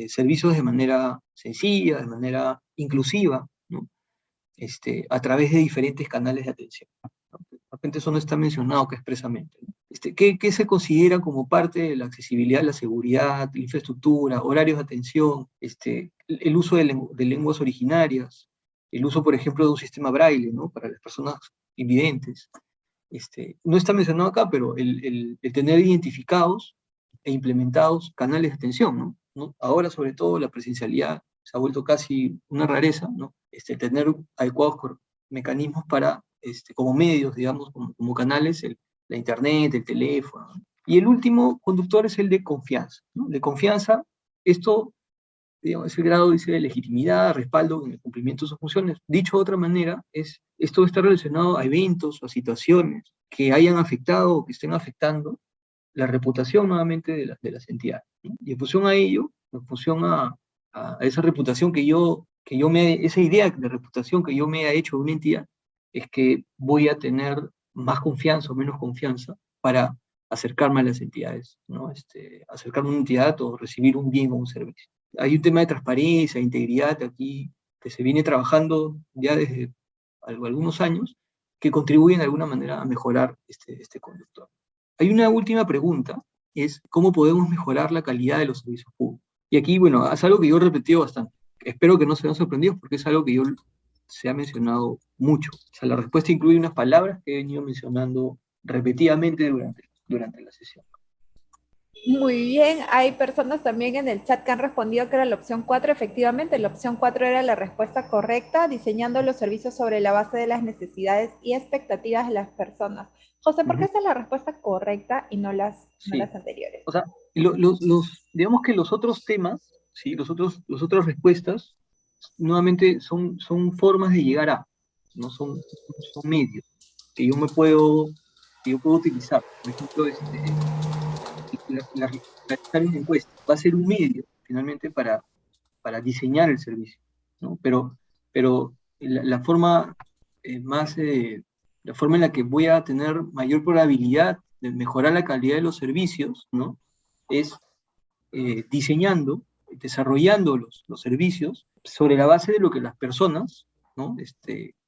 servicios de manera sencilla, de manera inclusiva, ¿no? A través de diferentes canales de atención, ¿no? De repente eso no está mencionado que expresamente, ¿no? ¿Qué se considera como parte de la accesibilidad? La seguridad, la infraestructura, horarios de atención, el uso de lenguas originarias, el uso, por ejemplo, de un sistema braille, ¿no?, para las personas invidentes. No está mencionado acá, pero el tener identificados e implementados canales de atención, ¿no? ¿No? Ahora, sobre todo, la presencialidad se ha vuelto casi una rareza, ¿no? Tener adecuados mecanismos para, como medios, digamos, como canales, la internet, el teléfono, ¿no? Y el último conductor es el de confianza, ¿no? De confianza, esto, digamos, es el grado, dice, de legitimidad, respaldo en el cumplimiento de sus funciones. Dicho de otra manera, esto está relacionado a eventos o a situaciones que hayan afectado o que estén afectando la reputación nuevamente de las entidades, ¿no? Y en función a ello, en función a esa reputación esa idea de reputación que yo me he hecho de una entidad, es que voy a tener más confianza o menos confianza para acercarme a las entidades, ¿no? Acercarme a una entidad o recibir un bien o un servicio. Hay un tema de transparencia, de integridad aquí, que se viene trabajando ya desde algunos años, que contribuyen de alguna manera a mejorar este conductor. Hay una última pregunta, es ¿cómo podemos mejorar la calidad de los servicios públicos? Y aquí, bueno, es algo que yo he repetido bastante. Espero que no se vean sorprendidos porque es algo que se ha mencionado mucho. O sea, la respuesta incluye unas palabras que he venido mencionando repetidamente durante la sesión. Muy bien, hay personas también en el chat que han respondido que era la opción 4. Efectivamente, la opción 4 era la respuesta correcta, diseñando los servicios sobre la base de las necesidades y expectativas de las personas. José, ¿por qué esta es la respuesta correcta y no las Sí, anteriores? o sea, digamos que los otros temas, ¿sí? Las otras respuestas, nuevamente son formas de llegar a, no son medios que que yo puedo utilizar. Por ejemplo, realizar una encuesta va a ser un medio, finalmente, para diseñar el servicio, ¿no? Pero la forma más la forma en la que voy a tener mayor probabilidad de mejorar la calidad de los servicios, ¿no? Es diseñando, desarrollando los servicios sobre la base de lo que las personas, ¿no?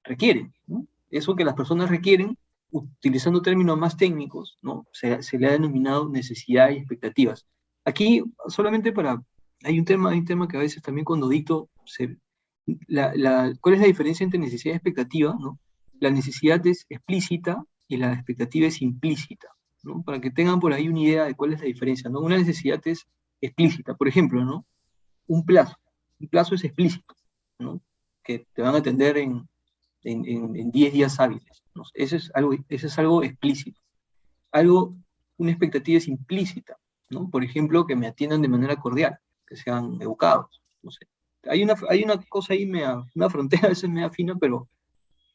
Requieren, ¿no? Eso que las personas requieren, utilizando términos más técnicos, ¿no? Se le ha denominado necesidad y expectativas. Aquí, solamente para, hay un tema que a veces también cuando dicto, ¿cuál es la diferencia entre necesidad y expectativa, ¿no? La necesidad es explícita y la expectativa es implícita, ¿no? Para que tengan por ahí una idea de cuál es la diferencia, ¿no? Una necesidad es explícita, por ejemplo, ¿no? Un plazo. Un plazo es explícito, ¿no? Que te van a atender en 10 días hábiles, ¿no? Eso es algo explícito. Una expectativa es implícita, ¿no? Por ejemplo, que me atiendan de manera cordial, que sean educados, no sé. Hay una cosa ahí, una frontera a veces media fina, pero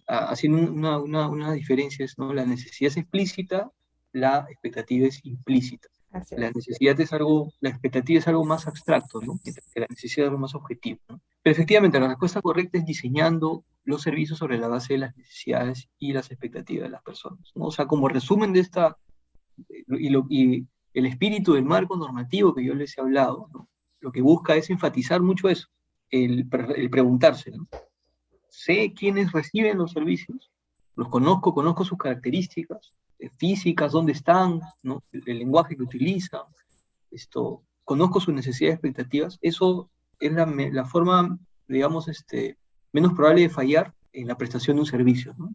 haciendo una diferencia es, ¿no? La necesidad es explícita, la expectativa es implícita. Así La es. necesidad es algo, la expectativa es algo más abstracto, ¿no? Mientras que la necesidad es algo más objetivo, ¿no? Pero efectivamente, la respuesta correcta es diseñando los servicios sobre la base de las necesidades y las expectativas de las personas, ¿no? O sea, como resumen de y el espíritu del marco normativo que yo les he hablado, ¿no? Lo que busca es enfatizar mucho eso, el preguntarse, ¿no? Sé quiénes reciben los servicios, los conozco sus características físicas, dónde están, ¿no? El lenguaje que utilizan, conozco sus necesidades y expectativas. Eso es la forma, digamos, menos probable de fallar en la prestación de un servicio, ¿no?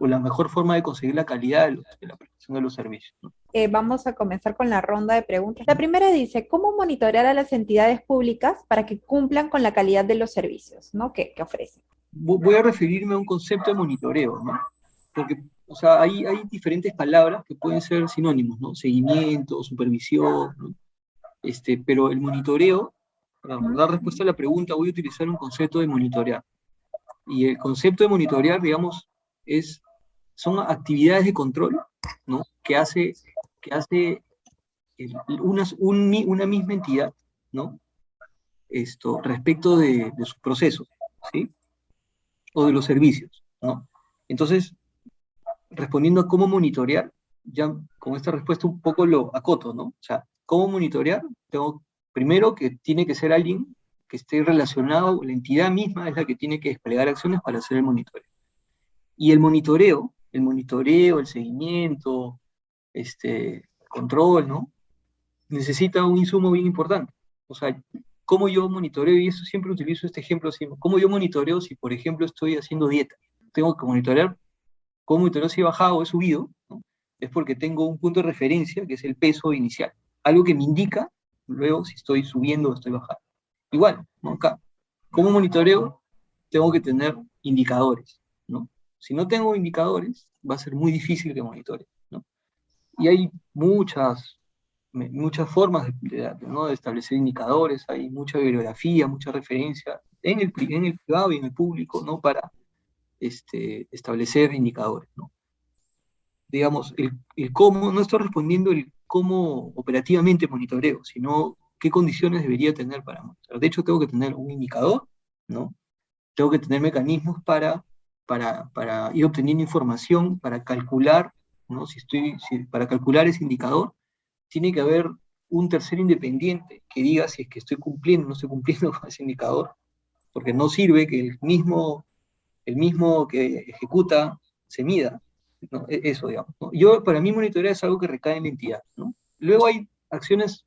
La mejor forma de conseguir la calidad de la prestación de los servicios, ¿no? Vamos a comenzar con la ronda de preguntas. La primera dice, ¿cómo monitorear a las entidades públicas para que cumplan con la calidad de los servicios, ¿no? que ofrecen? Voy a referirme a un concepto de monitoreo, ¿no? Porque, o sea, hay diferentes palabras que pueden ser sinónimos, ¿no? Seguimiento, supervisión, ¿no? Pero el monitoreo, para dar respuesta a la pregunta, voy a utilizar un concepto de monitorear. Y el concepto de monitorear, digamos, son actividades de control, ¿no? Que hace una misma entidad, ¿no? Respecto de sus procesos, ¿sí? O de los servicios, ¿no? Entonces, respondiendo a cómo monitorear, ya con esta respuesta un poco lo acoto, ¿no? O sea, ¿cómo monitorear? Primero que tiene que ser alguien que esté relacionado, la entidad misma es la que tiene que desplegar acciones para hacer el monitoreo. Y el seguimiento, control, ¿no? Necesita un insumo bien importante. O sea, ¿cómo yo monitoreo? Y eso siempre utilizo este ejemplo así, ¿cómo yo monitoreo si, por ejemplo, estoy haciendo dieta? Tengo que monitorear cómo monitoreo si he bajado o he subido, ¿no? Es porque tengo un punto de referencia que es el peso inicial, algo que me indica luego si estoy subiendo o estoy bajando. Igual, ¿no? Acá, ¿cómo monitoreo? Tengo que tener indicadores, ¿no? Si no tengo indicadores, va a ser muy difícil que monitore, ¿no? Y hay muchas formas ¿no? de establecer indicadores, hay mucha bibliografía, mucha referencia en el privado y en el público, ¿no? Para establecer indicadores, ¿no? Digamos, el cómo, no estoy respondiendo el cómo operativamente monitoreo, sino qué condiciones debería tener para monitorear. De hecho, tengo que tener un indicador, ¿no? Tengo que tener mecanismos para ir obteniendo información, para calcular, ¿no? Para calcular ese indicador, tiene que haber un tercero independiente que diga si es que estoy cumpliendo o no estoy cumpliendo con ese indicador, porque no sirve que el mismo que ejecuta se mida, ¿no? Eso, digamos, ¿no? Para mí, monitorear es algo que recae en la entidad, ¿no? Luego hay acciones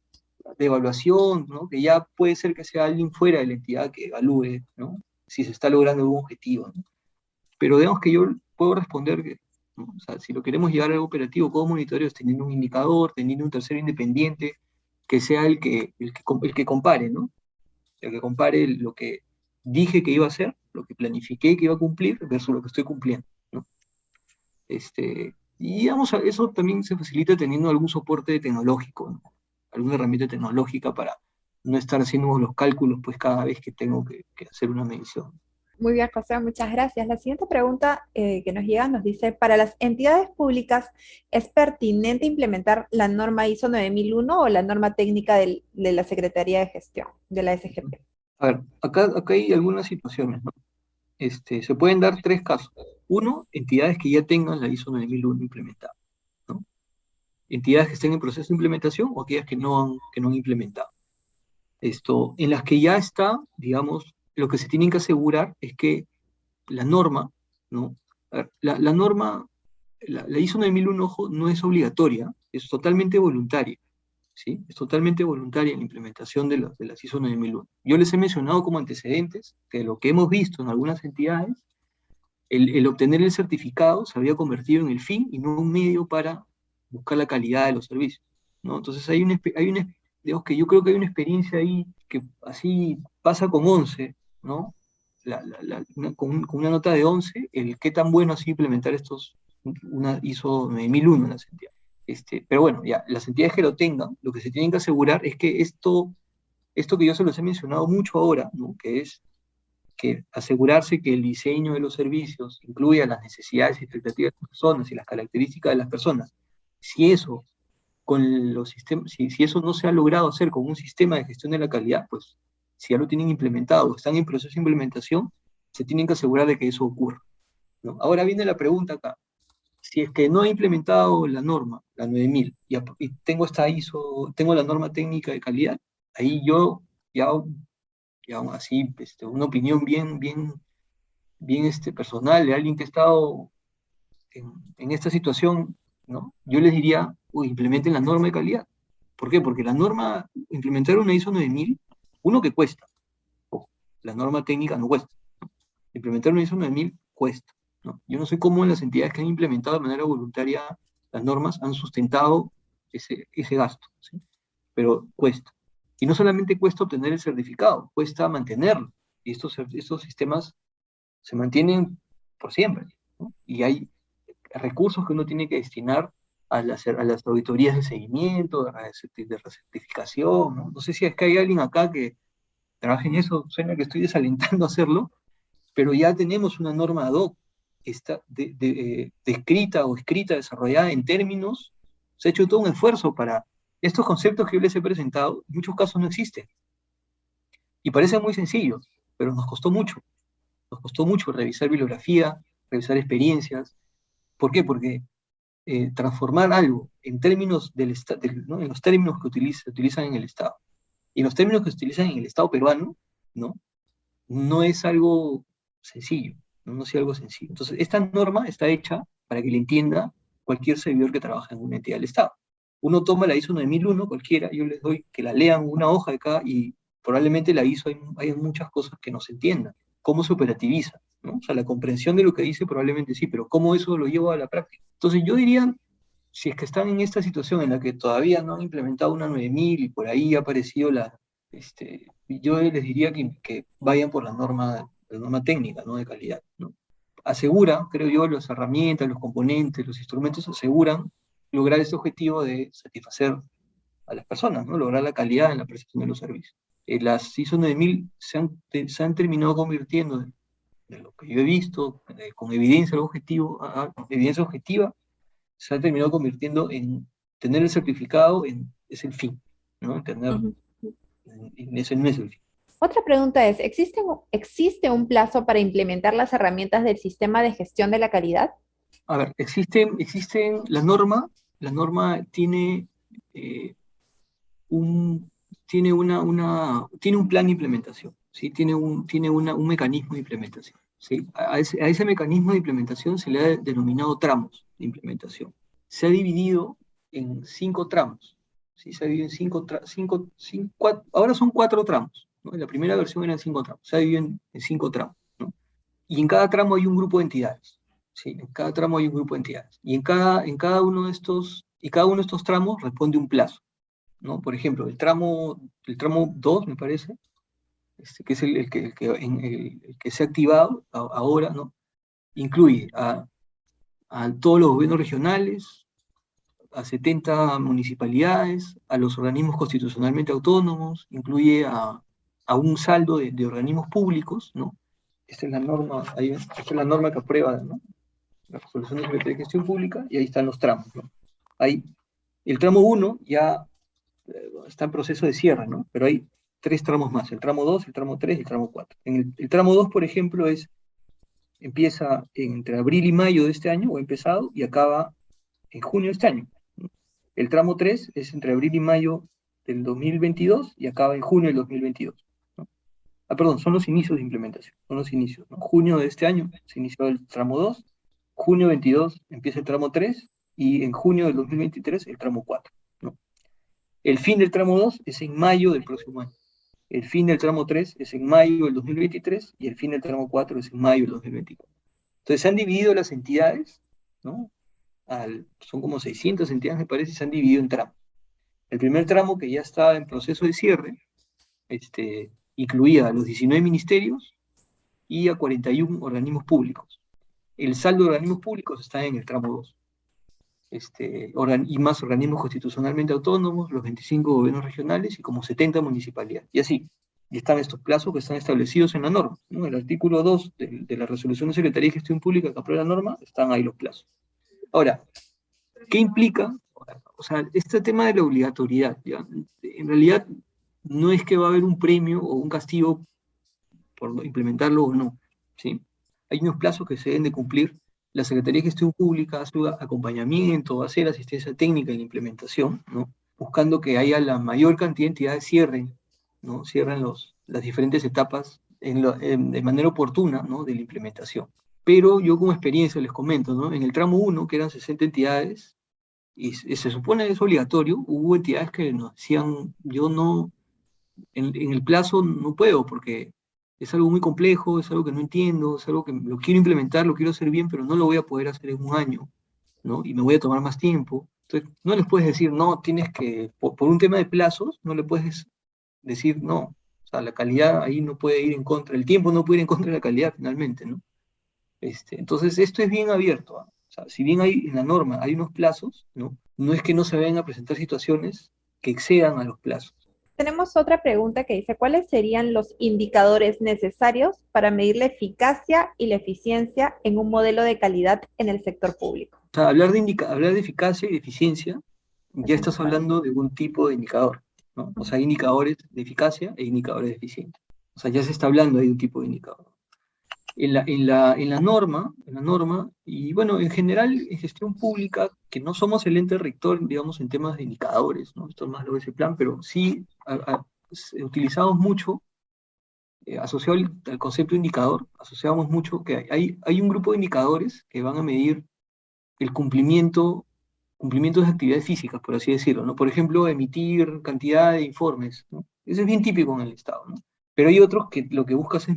de evaluación, ¿no? Que ya puede ser que sea alguien fuera de la entidad que evalúe, ¿no? Si se está logrando algún objetivo, ¿no? Pero digamos que yo puedo responder que, ¿no? O sea, si lo queremos llevar a algo operativo, ¿cómo monitoreo? Es teniendo un indicador, teniendo un tercero independiente, que sea el que compare, ¿no? El que compare lo que dije que iba a hacer, lo que planifiqué que iba a cumplir, versus lo que estoy cumpliendo, ¿no? Y digamos, eso también se facilita teniendo algún soporte tecnológico, ¿no? Alguna herramienta tecnológica para no estar haciendo los cálculos pues cada vez que tengo que hacer una medición. Muy bien, José, muchas gracias. La siguiente pregunta que nos llega nos dice, para las entidades públicas, ¿es pertinente implementar la norma ISO 9001 o la norma técnica de la Secretaría de Gestión, de la SGP? A ver, acá hay algunas situaciones, ¿no? Se pueden dar tres casos. Uno, entidades que ya tengan la ISO 9001 implementada, ¿no? Entidades que estén en proceso de implementación o aquellas que no han implementado. En las que ya está, digamos, lo que se tienen que asegurar es que la norma, ¿no? La norma, la ISO 9001, ojo, no es obligatoria, es totalmente voluntaria, ¿sí? Es totalmente voluntaria la implementación de las ISO 9001. Yo les he mencionado como antecedentes que lo que hemos visto en algunas entidades, el obtener el certificado se había convertido en el fin y no un medio para buscar la calidad de los servicios, ¿no? Entonces digamos que yo creo que hay una experiencia ahí que así pasa con 11, ¿no? Con una nota de 11, el qué tan bueno es implementar una ISO 9001 en las entidades. Pero bueno, ya, las entidades que lo tengan, lo que se tienen que asegurar es que esto que yo se los he mencionado mucho ahora, ¿no? Que es que asegurarse que el diseño de los servicios incluya las necesidades y expectativas de las personas y las características de las personas. Si eso, con los sistemas, si eso no se ha logrado hacer con un sistema de gestión de la calidad, pues si ya lo tienen implementado o están en proceso de implementación, se tienen que asegurar de que eso ocurra, ¿no? Ahora viene la pregunta acá. Si es que no he implementado la norma, la 9000, y tengo esta ISO, tengo la norma técnica de calidad, ahí yo ya, ya así, una opinión bien personal de alguien que ha estado en esta situación, ¿no? Yo les diría, uy, implementen la norma de calidad. ¿Por qué? Porque la norma, implementar una ISO 9000, uno que cuesta, ojo, la norma técnica no cuesta, ¿no? Implementar una ISO 9000 cuesta, ¿no? Yo no sé cómo las entidades que han implementado de manera voluntaria las normas han sustentado ese gasto, ¿sí? Pero cuesta. Y no solamente cuesta obtener el certificado, cuesta mantenerlo. Y estos sistemas se mantienen por siempre, ¿no? Y hay recursos que uno tiene que destinar a las auditorías de seguimiento, de recertificación, ¿no? No sé si es que hay alguien acá que trabaje en eso, suena que estoy desalentando a hacerlo, pero ya tenemos una norma ad hoc, está descrita o escrita, desarrollada en términos, se ha hecho todo un esfuerzo para estos conceptos que yo les he presentado, en muchos casos no existen, y parecen muy sencillos, pero nos costó mucho revisar bibliografía, revisar experiencias. ¿Por qué? Porque transformar algo en términos ¿no? En los términos que se utilizan en el Estado, y los términos que se utilizan en el Estado peruano, ¿no? No es algo sencillo, ¿no? No es algo sencillo. Entonces, esta norma está hecha para que le entienda cualquier servidor que trabaja en una entidad del Estado. Uno toma la ISO 9001, cualquiera, yo les doy que la lean una hoja de acá y probablemente la ISO hay muchas cosas que no se entiendan. ¿Cómo se operativiza? ¿No? O sea, la comprensión de lo que dice probablemente sí, pero ¿cómo eso lo lleva a la práctica? Entonces, yo diría, si es que están en esta situación en la que todavía no han implementado una 9000 y por ahí ha aparecido yo les diría que vayan por la norma técnica, ¿no? De calidad, ¿no? Asegura, creo yo, las herramientas, los componentes, los instrumentos aseguran lograr ese objetivo de satisfacer a las personas, ¿no? Lograr la calidad en la prestación de los servicios. Las ISO 9000 se han terminado convirtiendo, de lo que yo he visto, con evidencia evidencia objetiva, se ha terminado convirtiendo en tener el certificado es el fin, ¿no? Ujú. Ese no es el fin. Otra pregunta es, ¿existe un plazo para implementar las herramientas del sistema de gestión de la calidad? A ver, la norma eh, un, tiene un plan de implementación, ¿sí? Tiene un mecanismo de implementación, ¿sí? A ese mecanismo de implementación se le ha denominado tramos de implementación. Se ha dividido en 5 tramos, ¿sí? Se ha dividido en ahora son 4 tramos, ¿no? En la primera versión eran 5 tramos, se ha dividido en 5 tramos, ¿no? Y en cada tramo hay un grupo de entidades, ¿sí? En cada tramo hay un grupo de entidades. Y cada uno de estos tramos responde un plazo, ¿no? Por ejemplo, el tramo 2 me parece, que es el que se ha activado ahora, ¿no? Incluye a todos los gobiernos regionales, a 70 municipalidades, a los organismos constitucionalmente autónomos, incluye a un saldo de organismos públicos, ¿no? Esta es la norma, esta es la norma que aprueba, ¿no? La resolución de Secretaría de Gestión Pública, y ahí están los tramos, ¿no? Ahí, el tramo 1 ya está en proceso de cierre, ¿no? Pero hay 3 tramos más, el tramo 2, el tramo 3 y el tramo 4. En el tramo 2, por ejemplo, es empieza entre abril y mayo de este año, o ha empezado, y acaba en junio de este año, ¿no? El tramo 3 es entre abril y mayo del 2022 y acaba en junio del 2022, ¿no? Perdón, son los inicios de implementación, son los inicios, ¿no? Junio de este año se inició el tramo 2, junio 22 empieza el tramo 3 y en junio del 2023 el tramo 4, ¿no? El fin del tramo 2 es en mayo del próximo año. El fin del tramo 3 es en mayo del 2023 y el fin del tramo 4 es en mayo del 2024. Entonces se han dividido las entidades, ¿no? Son como 600 entidades, me parece, y se han dividido en tramos. El primer tramo, que ya está en proceso de cierre, incluía a los 19 ministerios y a 41 organismos públicos. El saldo de organismos públicos está en el tramo 2. Y más organismos constitucionalmente autónomos, los 25 gobiernos regionales y como 70 municipalidades. Y así, y están estos plazos que están establecidos en la norma, ¿no? El artículo 2 de la resolución de Secretaría de Gestión Pública que aprueba la norma, están ahí los plazos. Ahora, ¿qué implica? O sea, este tema de la obligatoriedad, ¿ya? En realidad no es que va a haber un premio o un castigo por implementarlo o no, ¿sí? Hay unos plazos que se deben de cumplir. La Secretaría de Gestión Pública hace acompañamiento, hace la asistencia técnica en la implementación, ¿no? Buscando que haya la mayor cantidad de entidades cierren, ¿no? Cierren las diferentes etapas de manera oportuna, ¿no? De la implementación. Pero yo como experiencia les comento, ¿no? En el tramo 1, que eran 60 entidades, y se supone que es obligatorio, hubo entidades que nos decían, yo no, en el plazo no puedo, porque es algo muy complejo, es algo que no entiendo, es algo que lo quiero implementar, lo quiero hacer bien, pero no lo voy a poder hacer en un año, ¿no? Y me voy a tomar más tiempo. Entonces, no les puedes decir, no, tienes que, por un tema de plazos, no le puedes decir, no. O sea, la calidad ahí no puede ir en contra, el tiempo no puede ir en contra de la calidad finalmente, ¿no? Entonces, esto es bien abierto, ¿ah? O sea, si bien hay en la norma hay unos plazos, ¿no? No es que no se vayan a presentar situaciones que excedan a los plazos. Tenemos otra pregunta que dice, ¿cuáles serían los indicadores necesarios para medir la eficacia y la eficiencia en un modelo de calidad en el sector público? O sea, hablar de eficacia y de eficiencia, Los ya estás indicadores. hablando de un tipo de indicador, ¿no? O sea, hay indicadores de eficacia e indicadores de eficiencia. O sea, ya se está hablando ahí de un tipo de indicador. En la norma, y bueno, en general en gestión pública, que no somos el ente rector, digamos, en temas de indicadores, ¿no? Esto es más lo de ese plan, pero sí utilizamos mucho, asociado al concepto de indicador, asociamos mucho que hay un grupo de indicadores que van a medir el cumplimiento de actividades físicas, por así decirlo, ¿no? Por ejemplo, emitir cantidad de informes, ¿no? Eso es bien típico en el Estado, ¿no? Pero hay otros que lo que buscas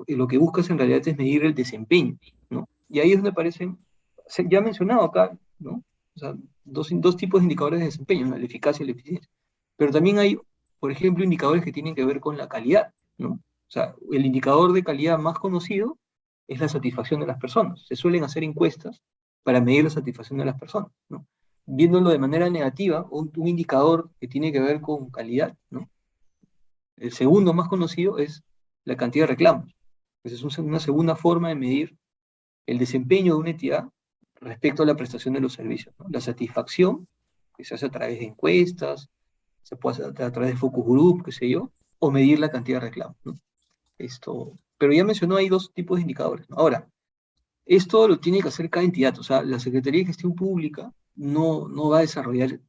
lo que buscas en realidad es medir el desempeño, ¿no? Y ahí es donde aparecen, ya he mencionado acá, ¿no? O sea, dos tipos de indicadores de desempeño, ¿no? La eficacia y la eficiencia. Pero también hay, por ejemplo, indicadores que tienen que ver con la calidad, ¿no? O sea, el indicador de calidad más conocido es la satisfacción de las personas. Se suelen hacer encuestas para medir la satisfacción de las personas, ¿no? Viéndolo de manera negativa, un indicador que tiene que ver con calidad, ¿no? El segundo más conocido es la cantidad de reclamos. Esa es una segunda forma de medir el desempeño de una entidad respecto a la prestación de los servicios, ¿no? La satisfacción, que se hace a través de encuestas, se puede hacer a través de focus group, qué sé yo, o medir la cantidad de reclamos, ¿no? Pero ya mencionó, hay dos tipos de indicadores, ¿no? Ahora, esto lo tiene que hacer cada entidad, o sea, la Secretaría de Gestión Pública no va a desarrollar,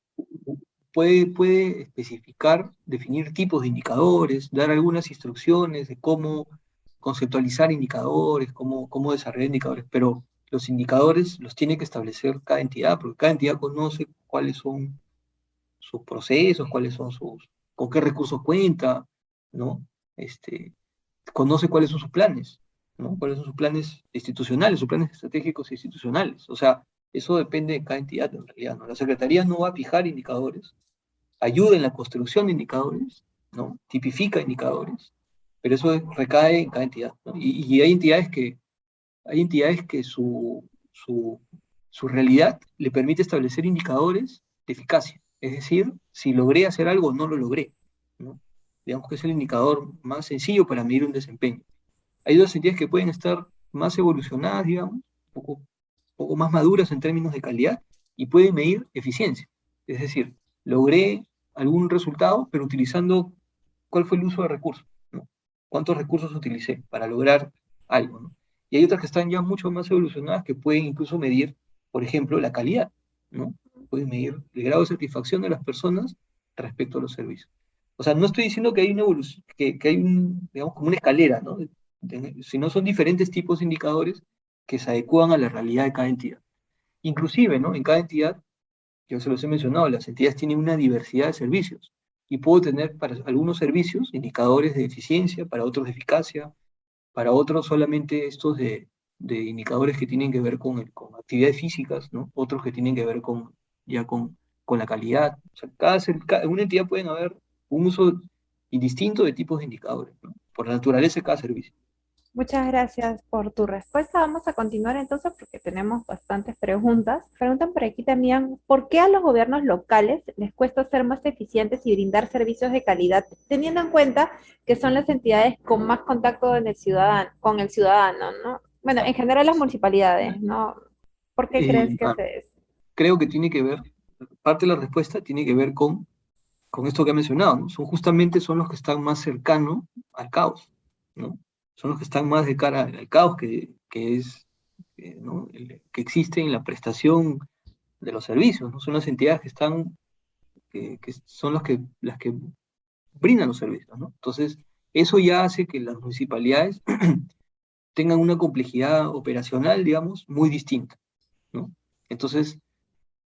puede especificar, definir tipos de indicadores, dar algunas instrucciones de cómo conceptualizar indicadores, cómo desarrollar indicadores, pero los indicadores los tiene que establecer cada entidad, porque cada entidad conoce cuáles son sus procesos, con qué recursos cuenta, ¿no? Conoce cuáles son sus planes, ¿no? Cuáles son sus planes institucionales, sus planes estratégicos e institucionales. O sea, eso depende de cada entidad en realidad, ¿no? La Secretaría no va a fijar indicadores, ayuda en la construcción de indicadores, ¿no? Tipifica indicadores, pero eso recae en cada entidad, ¿no? Y hay entidades que su realidad le permite establecer indicadores de eficacia. Es decir, si logré hacer algo o no lo logré, ¿no? Digamos que es el indicador más sencillo para medir un desempeño. Hay dos entidades que pueden estar más evolucionadas, digamos, un poco más maduras en términos de calidad y pueden medir eficiencia. Es decir, logré algún resultado, pero utilizando cuál fue el uso de recursos, ¿no? ¿Cuántos recursos utilicé para lograr algo, ¿no? Y hay otras que están ya mucho más evolucionadas que pueden incluso medir, por ejemplo, la calidad, ¿no? Pueden medir el grado de satisfacción de las personas respecto a los servicios. O sea, no estoy diciendo que hay una evolución, que hay un, digamos, como una escalera, ¿no? Sino son diferentes tipos de indicadores que se adecuan a la realidad de cada entidad. Inclusive, ¿no? En cada entidad, yo se los he mencionado, las entidades tienen una diversidad de servicios y puedo tener para algunos servicios indicadores de eficiencia, para otros de eficacia, para otros solamente estos de indicadores que tienen que ver con actividades físicas, ¿no? Otros que tienen que ver ya con la calidad. O sea, en una entidad pueden haber un uso indistinto de tipos de indicadores, ¿no? Por la naturaleza de cada servicio. Muchas gracias por tu respuesta. Vamos a continuar entonces porque tenemos bastantes preguntas. Preguntan por aquí también, ¿por qué a los gobiernos locales les cuesta ser más eficientes y brindar servicios de calidad, teniendo en cuenta que son las entidades con más contacto con el ciudadano, ¿no? Bueno, en general las municipalidades, ¿no? ¿Por qué crees que Ah, es? creo que tiene que ver, parte de la respuesta tiene que ver con esto que he mencionado, ¿no? Son los que están más cercanos al caos, ¿no? Son los que están más de cara al caos que es, ¿no? Que existe en la prestación de los servicios, ¿no? Son las entidades que están, que son las que brindan los servicios, ¿no? Entonces, eso ya hace que las municipalidades tengan una complejidad operacional, digamos, muy distinta, ¿no? Entonces,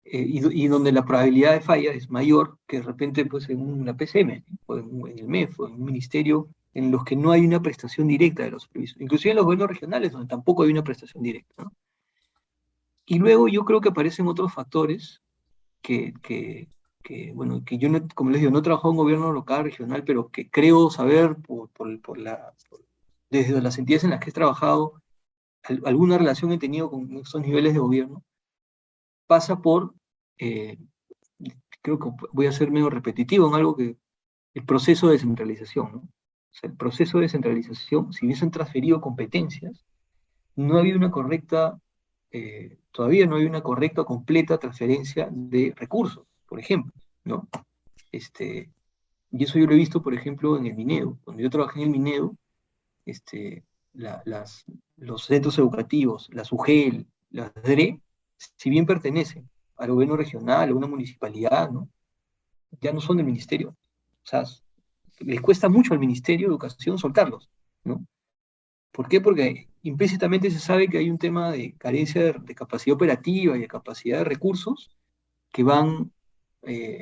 y donde la probabilidad de falla es mayor que de repente pues, en una PCM, ¿no? O en el MEF, o en un ministerio en los que no hay una prestación directa de los servicios, inclusive en los gobiernos regionales, donde tampoco hay una prestación directa, ¿no? Y luego yo creo que aparecen otros factores bueno, que yo, no, como les digo, no he trabajado en gobierno local, regional, pero que creo saber desde las entidades en las que he trabajado, alguna relación he tenido con estos niveles de gobierno, pasa por, eh, creo que voy a ser medio repetitivo en algo que, el proceso de descentralización, ¿no? O sea, el proceso de descentralización, si hubiesen transferido competencias, no había una correcta, todavía no hay una correcta o completa transferencia de recursos, por ejemplo, ¿no? Este, y eso yo lo he visto, por ejemplo, en el Minedo. Cuando yo trabajé en el Minedo, este, la- las, los centros educativos, las UGEL, las DRE, si bien pertenecen al gobierno regional, a una municipalidad, ¿no? Ya no son del ministerio. O sea, les cuesta mucho al Ministerio de Educación soltarlos, ¿no? ¿Por qué? Porque implícitamente se sabe que hay un tema de carencia de capacidad operativa y de capacidad de recursos que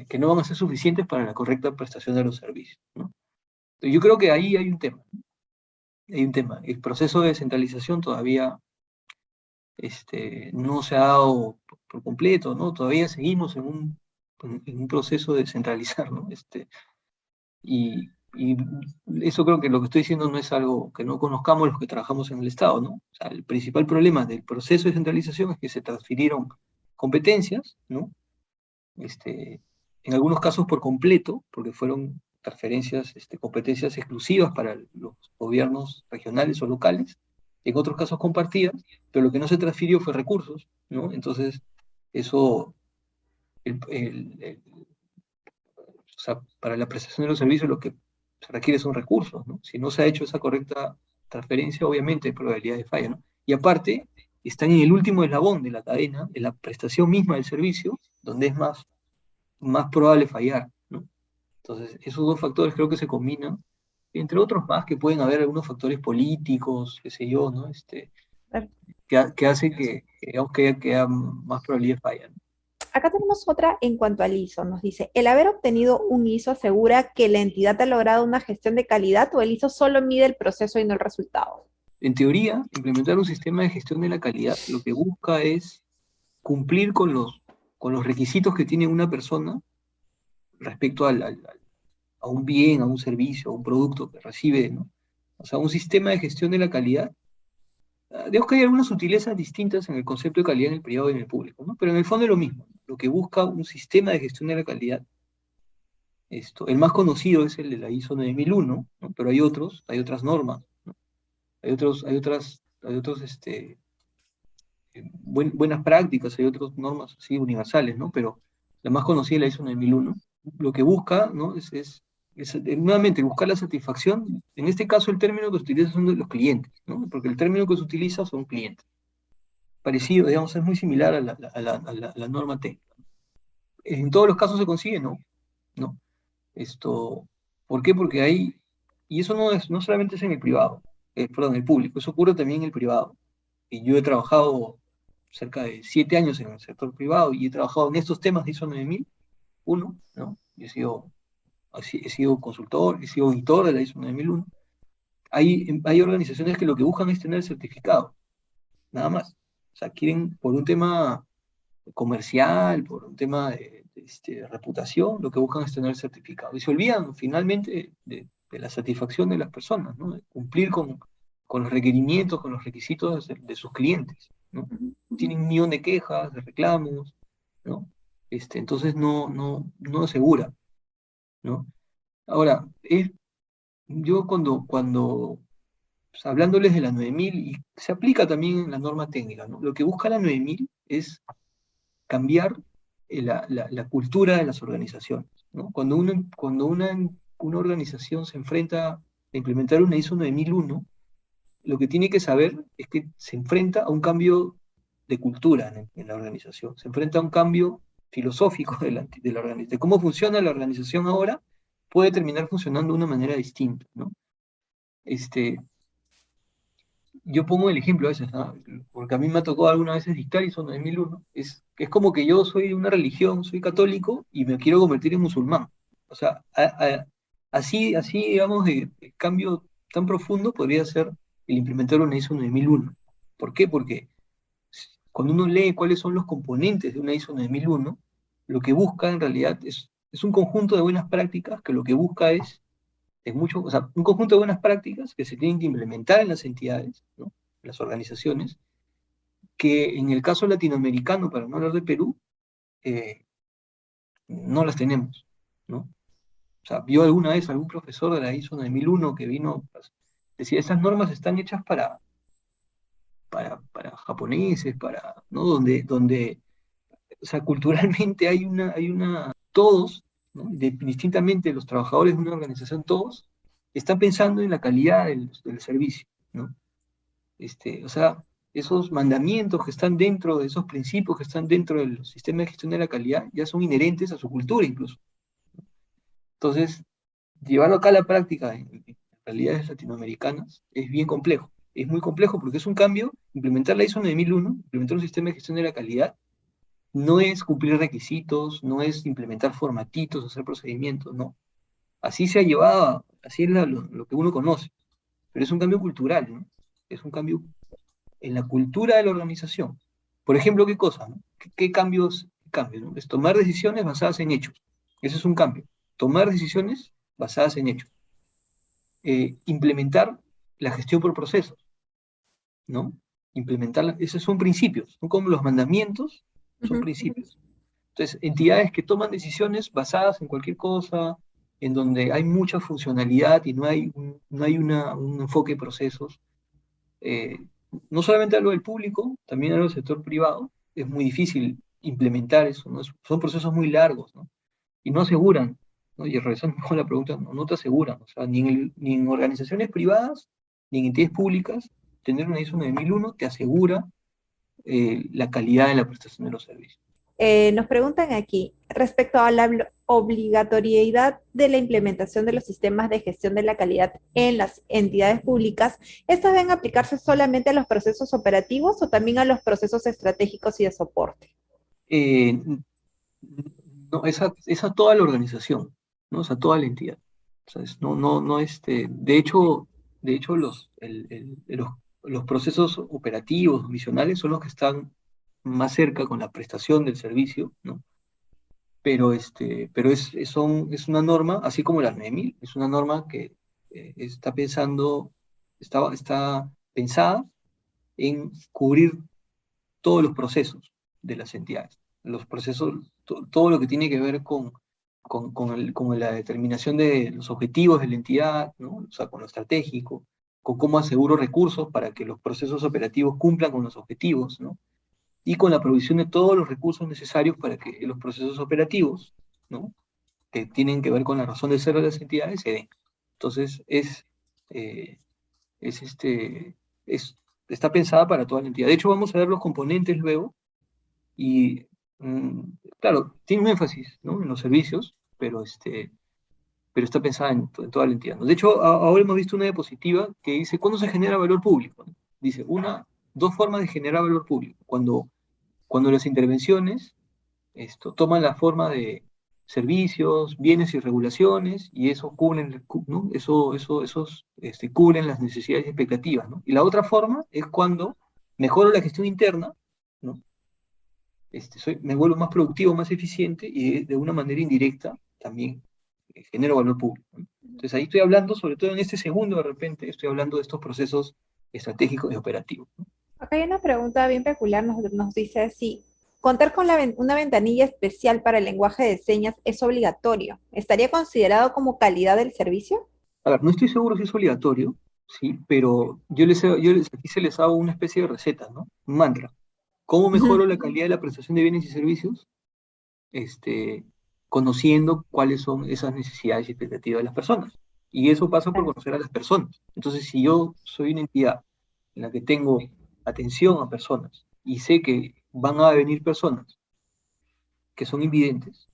que no van a ser suficientes para la correcta prestación de los servicios, ¿no? Yo creo que ahí hay un tema, ¿no? Hay un tema. El proceso de descentralización todavía no se ha dado por completo, ¿no? Todavía seguimos en un proceso de descentralizar, ¿no? Y eso creo que lo que estoy diciendo no es algo que no conozcamos los que trabajamos en el Estado, ¿no? O sea, el principal problema del proceso de centralización es que se transfirieron competencias, ¿no? En algunos casos por completo, porque fueron transferencias, competencias exclusivas para los gobiernos regionales o locales, en otros casos compartidas, pero lo que no se transfirió fue recursos, ¿no? Entonces, eso, el, el- el- o sea, para la prestación de los servicios lo que se requiere son recursos, ¿no? Si no se ha hecho esa correcta transferencia, obviamente hay probabilidad de falla, ¿no? Y aparte, están en el último eslabón de la cadena, en la prestación misma del servicio, donde es más probable fallar, ¿no? Entonces, esos dos factores creo que se combinan, entre otros más que pueden haber algunos factores políticos, qué sé yo, ¿no? Que hace digamos, que haya más probabilidad de falla, ¿no? Acá tenemos otra en cuanto al ISO. Nos dice, ¿el haber obtenido un ISO asegura que la entidad ha logrado una gestión de calidad o el ISO solo mide el proceso y no el resultado? En teoría, implementar un sistema de gestión de la calidad lo que busca es cumplir con los requisitos que tiene una persona respecto a un bien, a un servicio, a un producto que recibe, ¿no? O sea, un sistema de gestión de la calidad. Digamos que hay algunas sutilezas distintas en el concepto de calidad en el privado y en el público, ¿no? Pero en el fondo es lo mismo. Lo que busca un sistema de gestión de la calidad, el más conocido es el de la ISO 9001, ¿no? Pero hay otras normas, ¿no? Hay otros, buenas prácticas, hay otras normas así universales, ¿no? Pero la más conocida es la ISO 9001. Lo que busca, ¿no? Nuevamente, buscar la satisfacción, en este caso el término que se utiliza son de los clientes, ¿no? Porque el término que se utiliza son clientes. Parecido, digamos, es muy similar a la norma técnica. En todos los casos se consigue, ¿no? ¿No? ¿Por qué? Porque hay, y eso no solamente es en el privado, perdón, en el público, eso ocurre también en el privado. Y yo he trabajado cerca de 7 años en el sector privado y he trabajado en estos temas de ISO 9001, ¿no? Y he sido consultor, he sido auditor de la ISO 9001. Hay organizaciones que lo que buscan es tener el certificado, nada más. O sea, quieren, por un tema comercial, por un tema de reputación, lo que buscan es tener el certificado. Y se olvidan finalmente de la satisfacción de las personas, ¿no? De cumplir con los requerimientos, con los requisitos de sus clientes, ¿no? Tienen un millón de quejas, de reclamos, ¿no? Entonces no asegura, ¿no? Ahora, yo cuando pues, hablándoles de la 9000, y se aplica también en la norma técnica, ¿no? Lo que busca la 9000 es cambiar la cultura de las organizaciones, ¿no? Cuando una organización se enfrenta a implementar una ISO 9001, lo que tiene que saber es que se enfrenta a un cambio de cultura en la organización, se enfrenta a un cambio filosófico de la organización, de cómo funciona la organización ahora, puede terminar funcionando de una manera distinta, ¿no? Este, yo pongo el ejemplo a veces, ¿no? Porque a mí me ha tocado algunas veces dictar ISO 9001, es como que yo soy de una religión, soy católico y me quiero convertir en musulmán. O sea, así digamos, de cambio tan profundo podría ser el implementar una ISO 9001. ¿Por qué? Porque cuando uno lee cuáles son los componentes de una ISO 9001, lo que busca en realidad es un conjunto de buenas prácticas que lo que busca es mucho, o sea, un conjunto de buenas prácticas que se tienen que implementar en las entidades, ¿no? En las organizaciones, que en el caso latinoamericano, para no hablar de Perú, eh, no las tenemos, ¿no? O sea, vio alguna vez algún profesor de la ISO 9001 que vino, pues, decía, esas normas están hechas para japoneses, ¿no? O sea, culturalmente todos, ¿no? Distintamente los trabajadores de una organización, todos, están pensando en la calidad del servicio, ¿no? O sea, esos mandamientos que están dentro de esos principios que están dentro del sistema de gestión de la calidad ya son inherentes a su cultura incluso. Entonces, llevarlo acá a la práctica en realidades latinoamericanas es bien complejo. Es muy complejo porque es un cambio, implementar la ISO 9001, implementar un sistema de gestión de la calidad, no es cumplir requisitos, no es implementar formatitos, hacer procedimientos, no. Así se ha llevado, así es lo que uno conoce, pero es un cambio cultural, ¿no? Es un cambio en la cultura de la organización. Por ejemplo, ¿qué cosa? ¿No? ¿Qué cambios? ¿No? Es tomar decisiones basadas en hechos. Ese es un cambio. Tomar decisiones basadas en hechos. Implementar la gestión por procesos, ¿no? Esos son principios, son como los mandamientos, son principios. Entonces, entidades que toman decisiones basadas en cualquier cosa, en donde hay mucha funcionalidad y no hay un enfoque de procesos, eh, no solamente a lo del público, también a lo del sector privado, es muy difícil implementar eso, ¿no? Son procesos muy largos, ¿no? Y no aseguran, ¿no? Y regresando con la pregunta, no te aseguran, o sea, ni en organizaciones privadas, ni en entidades públicas, tener una ISO 9001 te asegura la calidad de la prestación de los servicios. Nos preguntan aquí, respecto a la obligatoriedad de la implementación de los sistemas de gestión de la calidad en las entidades públicas, ¿estas deben aplicarse solamente a los procesos operativos o también a los procesos estratégicos y de soporte? Eh, no, esa toda la organización, ¿no? O sea, toda la entidad. O sea, no, de hecho los procesos operativos, misionales, son los que están más cerca con la prestación del servicio, ¿no? Pero es una norma, así como la 9000, es una norma que está pensada en cubrir todos los procesos de las entidades. Los procesos, todo lo que tiene que ver con la determinación de los objetivos de la entidad, ¿no? O sea, con lo estratégico, con cómo aseguro recursos para que los procesos operativos cumplan con los objetivos, ¿no? Y con la provisión de todos los recursos necesarios para que los procesos operativos, ¿no? que tienen que ver con la razón de ser de las entidades se den. Entonces, eh, es este, es, está pensada para toda la entidad. De hecho, vamos a ver los componentes luego y, mm, claro, tiene un énfasis, ¿no?, en los servicios, pero está pensada en toda la entidad, ¿no? De hecho, ahora hemos visto una diapositiva que dice, ¿cuándo se genera valor público?, ¿no? Dice, dos formas de generar valor público. Cuando las intervenciones toman la forma de servicios, bienes y regulaciones, y eso cubren, ¿no? Cubren las necesidades y expectativas, ¿no? Y la otra forma es cuando mejoro la gestión interna, ¿no? Me vuelvo más productivo, más eficiente, y de una manera indirecta también genero valor público, ¿no? Entonces ahí estoy hablando, sobre todo en este segundo, de repente, estoy hablando de estos procesos estratégicos y operativos, ¿no? Acá hay una pregunta bien peculiar, nos dice si contar con una ventanilla especial para el lenguaje de señas es obligatorio. ¿Estaría considerado como calidad del servicio? A ver, no estoy seguro si es obligatorio, sí, pero aquí se les hago una especie de receta, ¿no? Un mantra. ¿Cómo mejoro la calidad de la prestación de bienes y servicios? Este, Conociendo cuáles son esas necesidades y expectativas de las personas. Y eso pasa por conocer a las personas. Entonces, si yo soy una entidad en la que tengo atención a personas y sé que van a venir personas que son invidentes,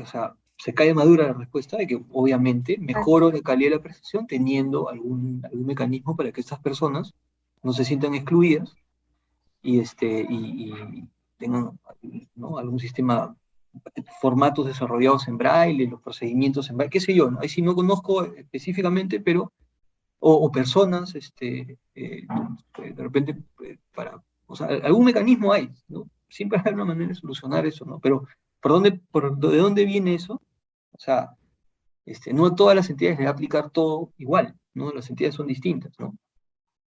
o sea, se cae madura la respuesta de que obviamente mejoro la calidad de la prestación teniendo algún mecanismo para que estas personas no se sientan excluidas y tengan, ¿no?, algún sistema, formatos desarrollados en braille, los procedimientos en braille, qué sé yo, ¿no? Ahí sí no conozco específicamente, pero, o personas, de repente, o sea, algún mecanismo hay, ¿no? Siempre hay una manera de solucionar eso, ¿no? Pero, ¿de dónde viene eso? O sea, no a todas las entidades les va a aplicar todo igual, ¿no? Las entidades son distintas, ¿no?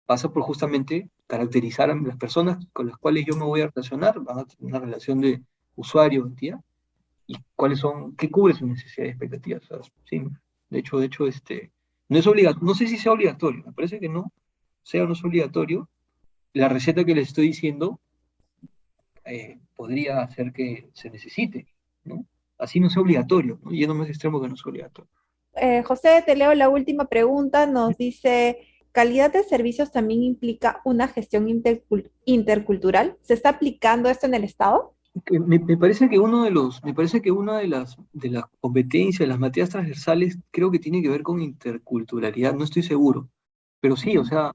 Pasa por justamente caracterizar a las personas con las cuales yo me voy a relacionar, van a tener una relación de usuario-entidad, y qué cubre sus necesidades y expectativas. O sea, sí, de hecho, no es obligatorio, no sé si sea obligatorio, me parece que no, sea o no es obligatorio. La receta que les estoy diciendo podría hacer que se necesite, ¿no? Así no sea obligatorio, ¿no? Yendo más extremo que no es obligatorio. José, te leo la última pregunta. Nos dice, ¿calidad de servicios también implica una gestión intercultural? ¿Se está aplicando esto en el Estado? Me parece que una de las competencias, de las materias transversales, creo que tiene que ver con interculturalidad, no estoy seguro. Pero sí, o sea,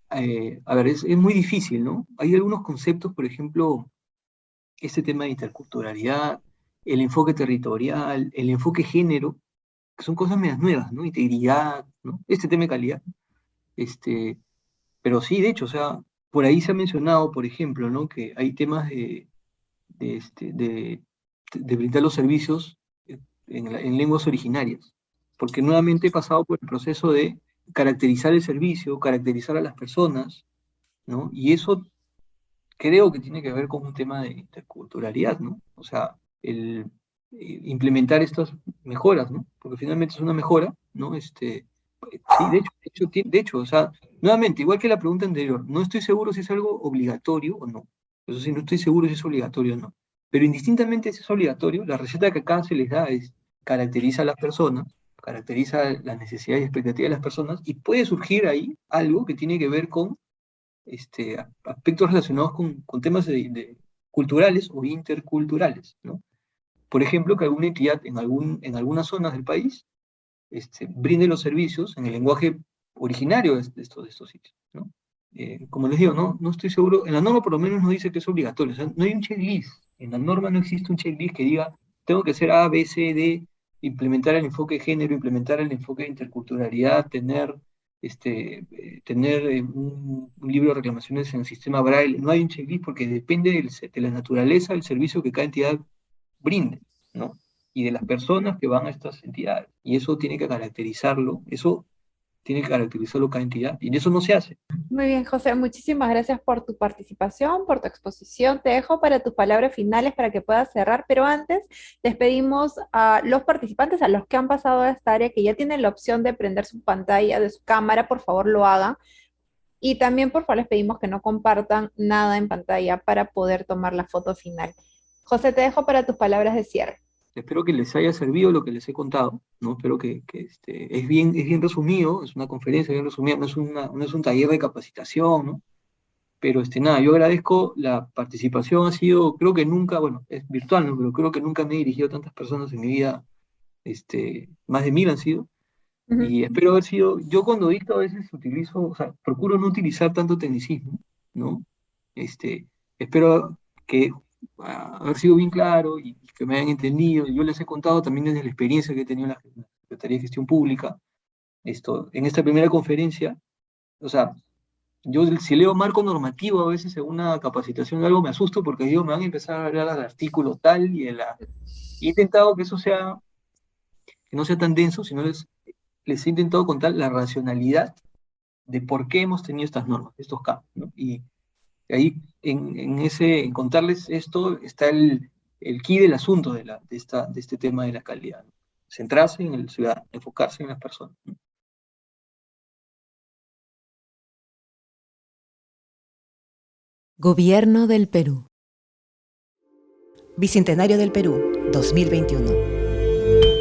a ver, es muy difícil, ¿no? Hay algunos conceptos, por ejemplo, este tema de interculturalidad, el enfoque territorial, el enfoque género, que son cosas medias nuevas, ¿no? Integridad, ¿no? Este tema de calidad. Este, pero sí, de hecho, o sea, por ahí se ha mencionado, por ejemplo, ¿no?, que hay temas de, este, de brindar los servicios en lenguas originarias, porque nuevamente he pasado por el proceso de caracterizar el servicio, caracterizar a las personas, ¿no? Y eso creo que tiene que ver con un tema de interculturalidad, ¿no? O sea, implementar estas mejoras, ¿no? Porque finalmente es una mejora, ¿no? Sí, de hecho, o sea, nuevamente, igual que la pregunta anterior, no estoy seguro si es algo obligatorio o no. Eso sí, no estoy seguro si es obligatorio o no. Pero indistintamente si es obligatorio, la receta que acá se les da es caracteriza a las personas, caracteriza las necesidades y expectativas de las personas, y puede surgir ahí algo que tiene que ver con aspectos relacionados con temas culturales o interculturales, ¿no? Por ejemplo, que alguna entidad en algunas zonas del país brinde los servicios en el lenguaje originario de estos sitios, ¿no? Como les digo, no estoy seguro, en la norma por lo menos no dice que es obligatorio, o sea, no hay un checklist, en la norma no existe un checklist que diga, tengo que hacer A, B, C, D, implementar el enfoque de género, implementar el enfoque de interculturalidad, tener un libro de reclamaciones en el sistema Braille. No hay un checklist porque depende de la naturaleza del servicio que cada entidad brinde, ¿no? Y de las personas que van a estas entidades. Y eso tiene que caracterizarlo cada entidad, y eso no se hace. Muy bien, José, muchísimas gracias por tu participación, por tu exposición. Te dejo para tus palabras finales para que puedas cerrar, pero antes les pedimos a los participantes, a los que han pasado a esta área, que ya tienen la opción de prender su pantalla de su cámara, por favor lo hagan. Y también, por favor, les pedimos que no compartan nada en pantalla para poder tomar la foto final. José, te dejo para tus palabras de cierre. Espero que les haya servido lo que les he contado, ¿no? Espero es bien resumido, es una conferencia bien resumida, no es un taller de capacitación, ¿no? Pero nada, yo agradezco la participación, ha sido, creo que nunca, bueno, es virtual, ¿no? Pero creo que nunca me he dirigido a tantas personas en mi vida, más de 1000 han sido, Ujú. y espero haber sido, yo cuando dicto a veces utilizo, o sea, procuro no utilizar tanto tecnicismo, ¿no? Este, espero que haber sido bien claro y que me hayan entendido. Yo les he contado también desde la experiencia que he tenido en la Secretaría de Gestión Pública, en esta primera conferencia, o sea, yo si leo marco normativo a veces en una capacitación algo me asusto porque digo, me van a empezar a hablar al artículo tal y he intentado que eso sea, que no sea tan denso, sino les he intentado contar la racionalidad de por qué hemos tenido estas normas, estos cambios, ¿no? Y ahí, en contarles esto, está el key del asunto de este tema de la calidad, ¿no? Centrarse en el ciudadano, enfocarse en las personas, ¿no? Gobierno del Perú. Bicentenario del Perú, 2021.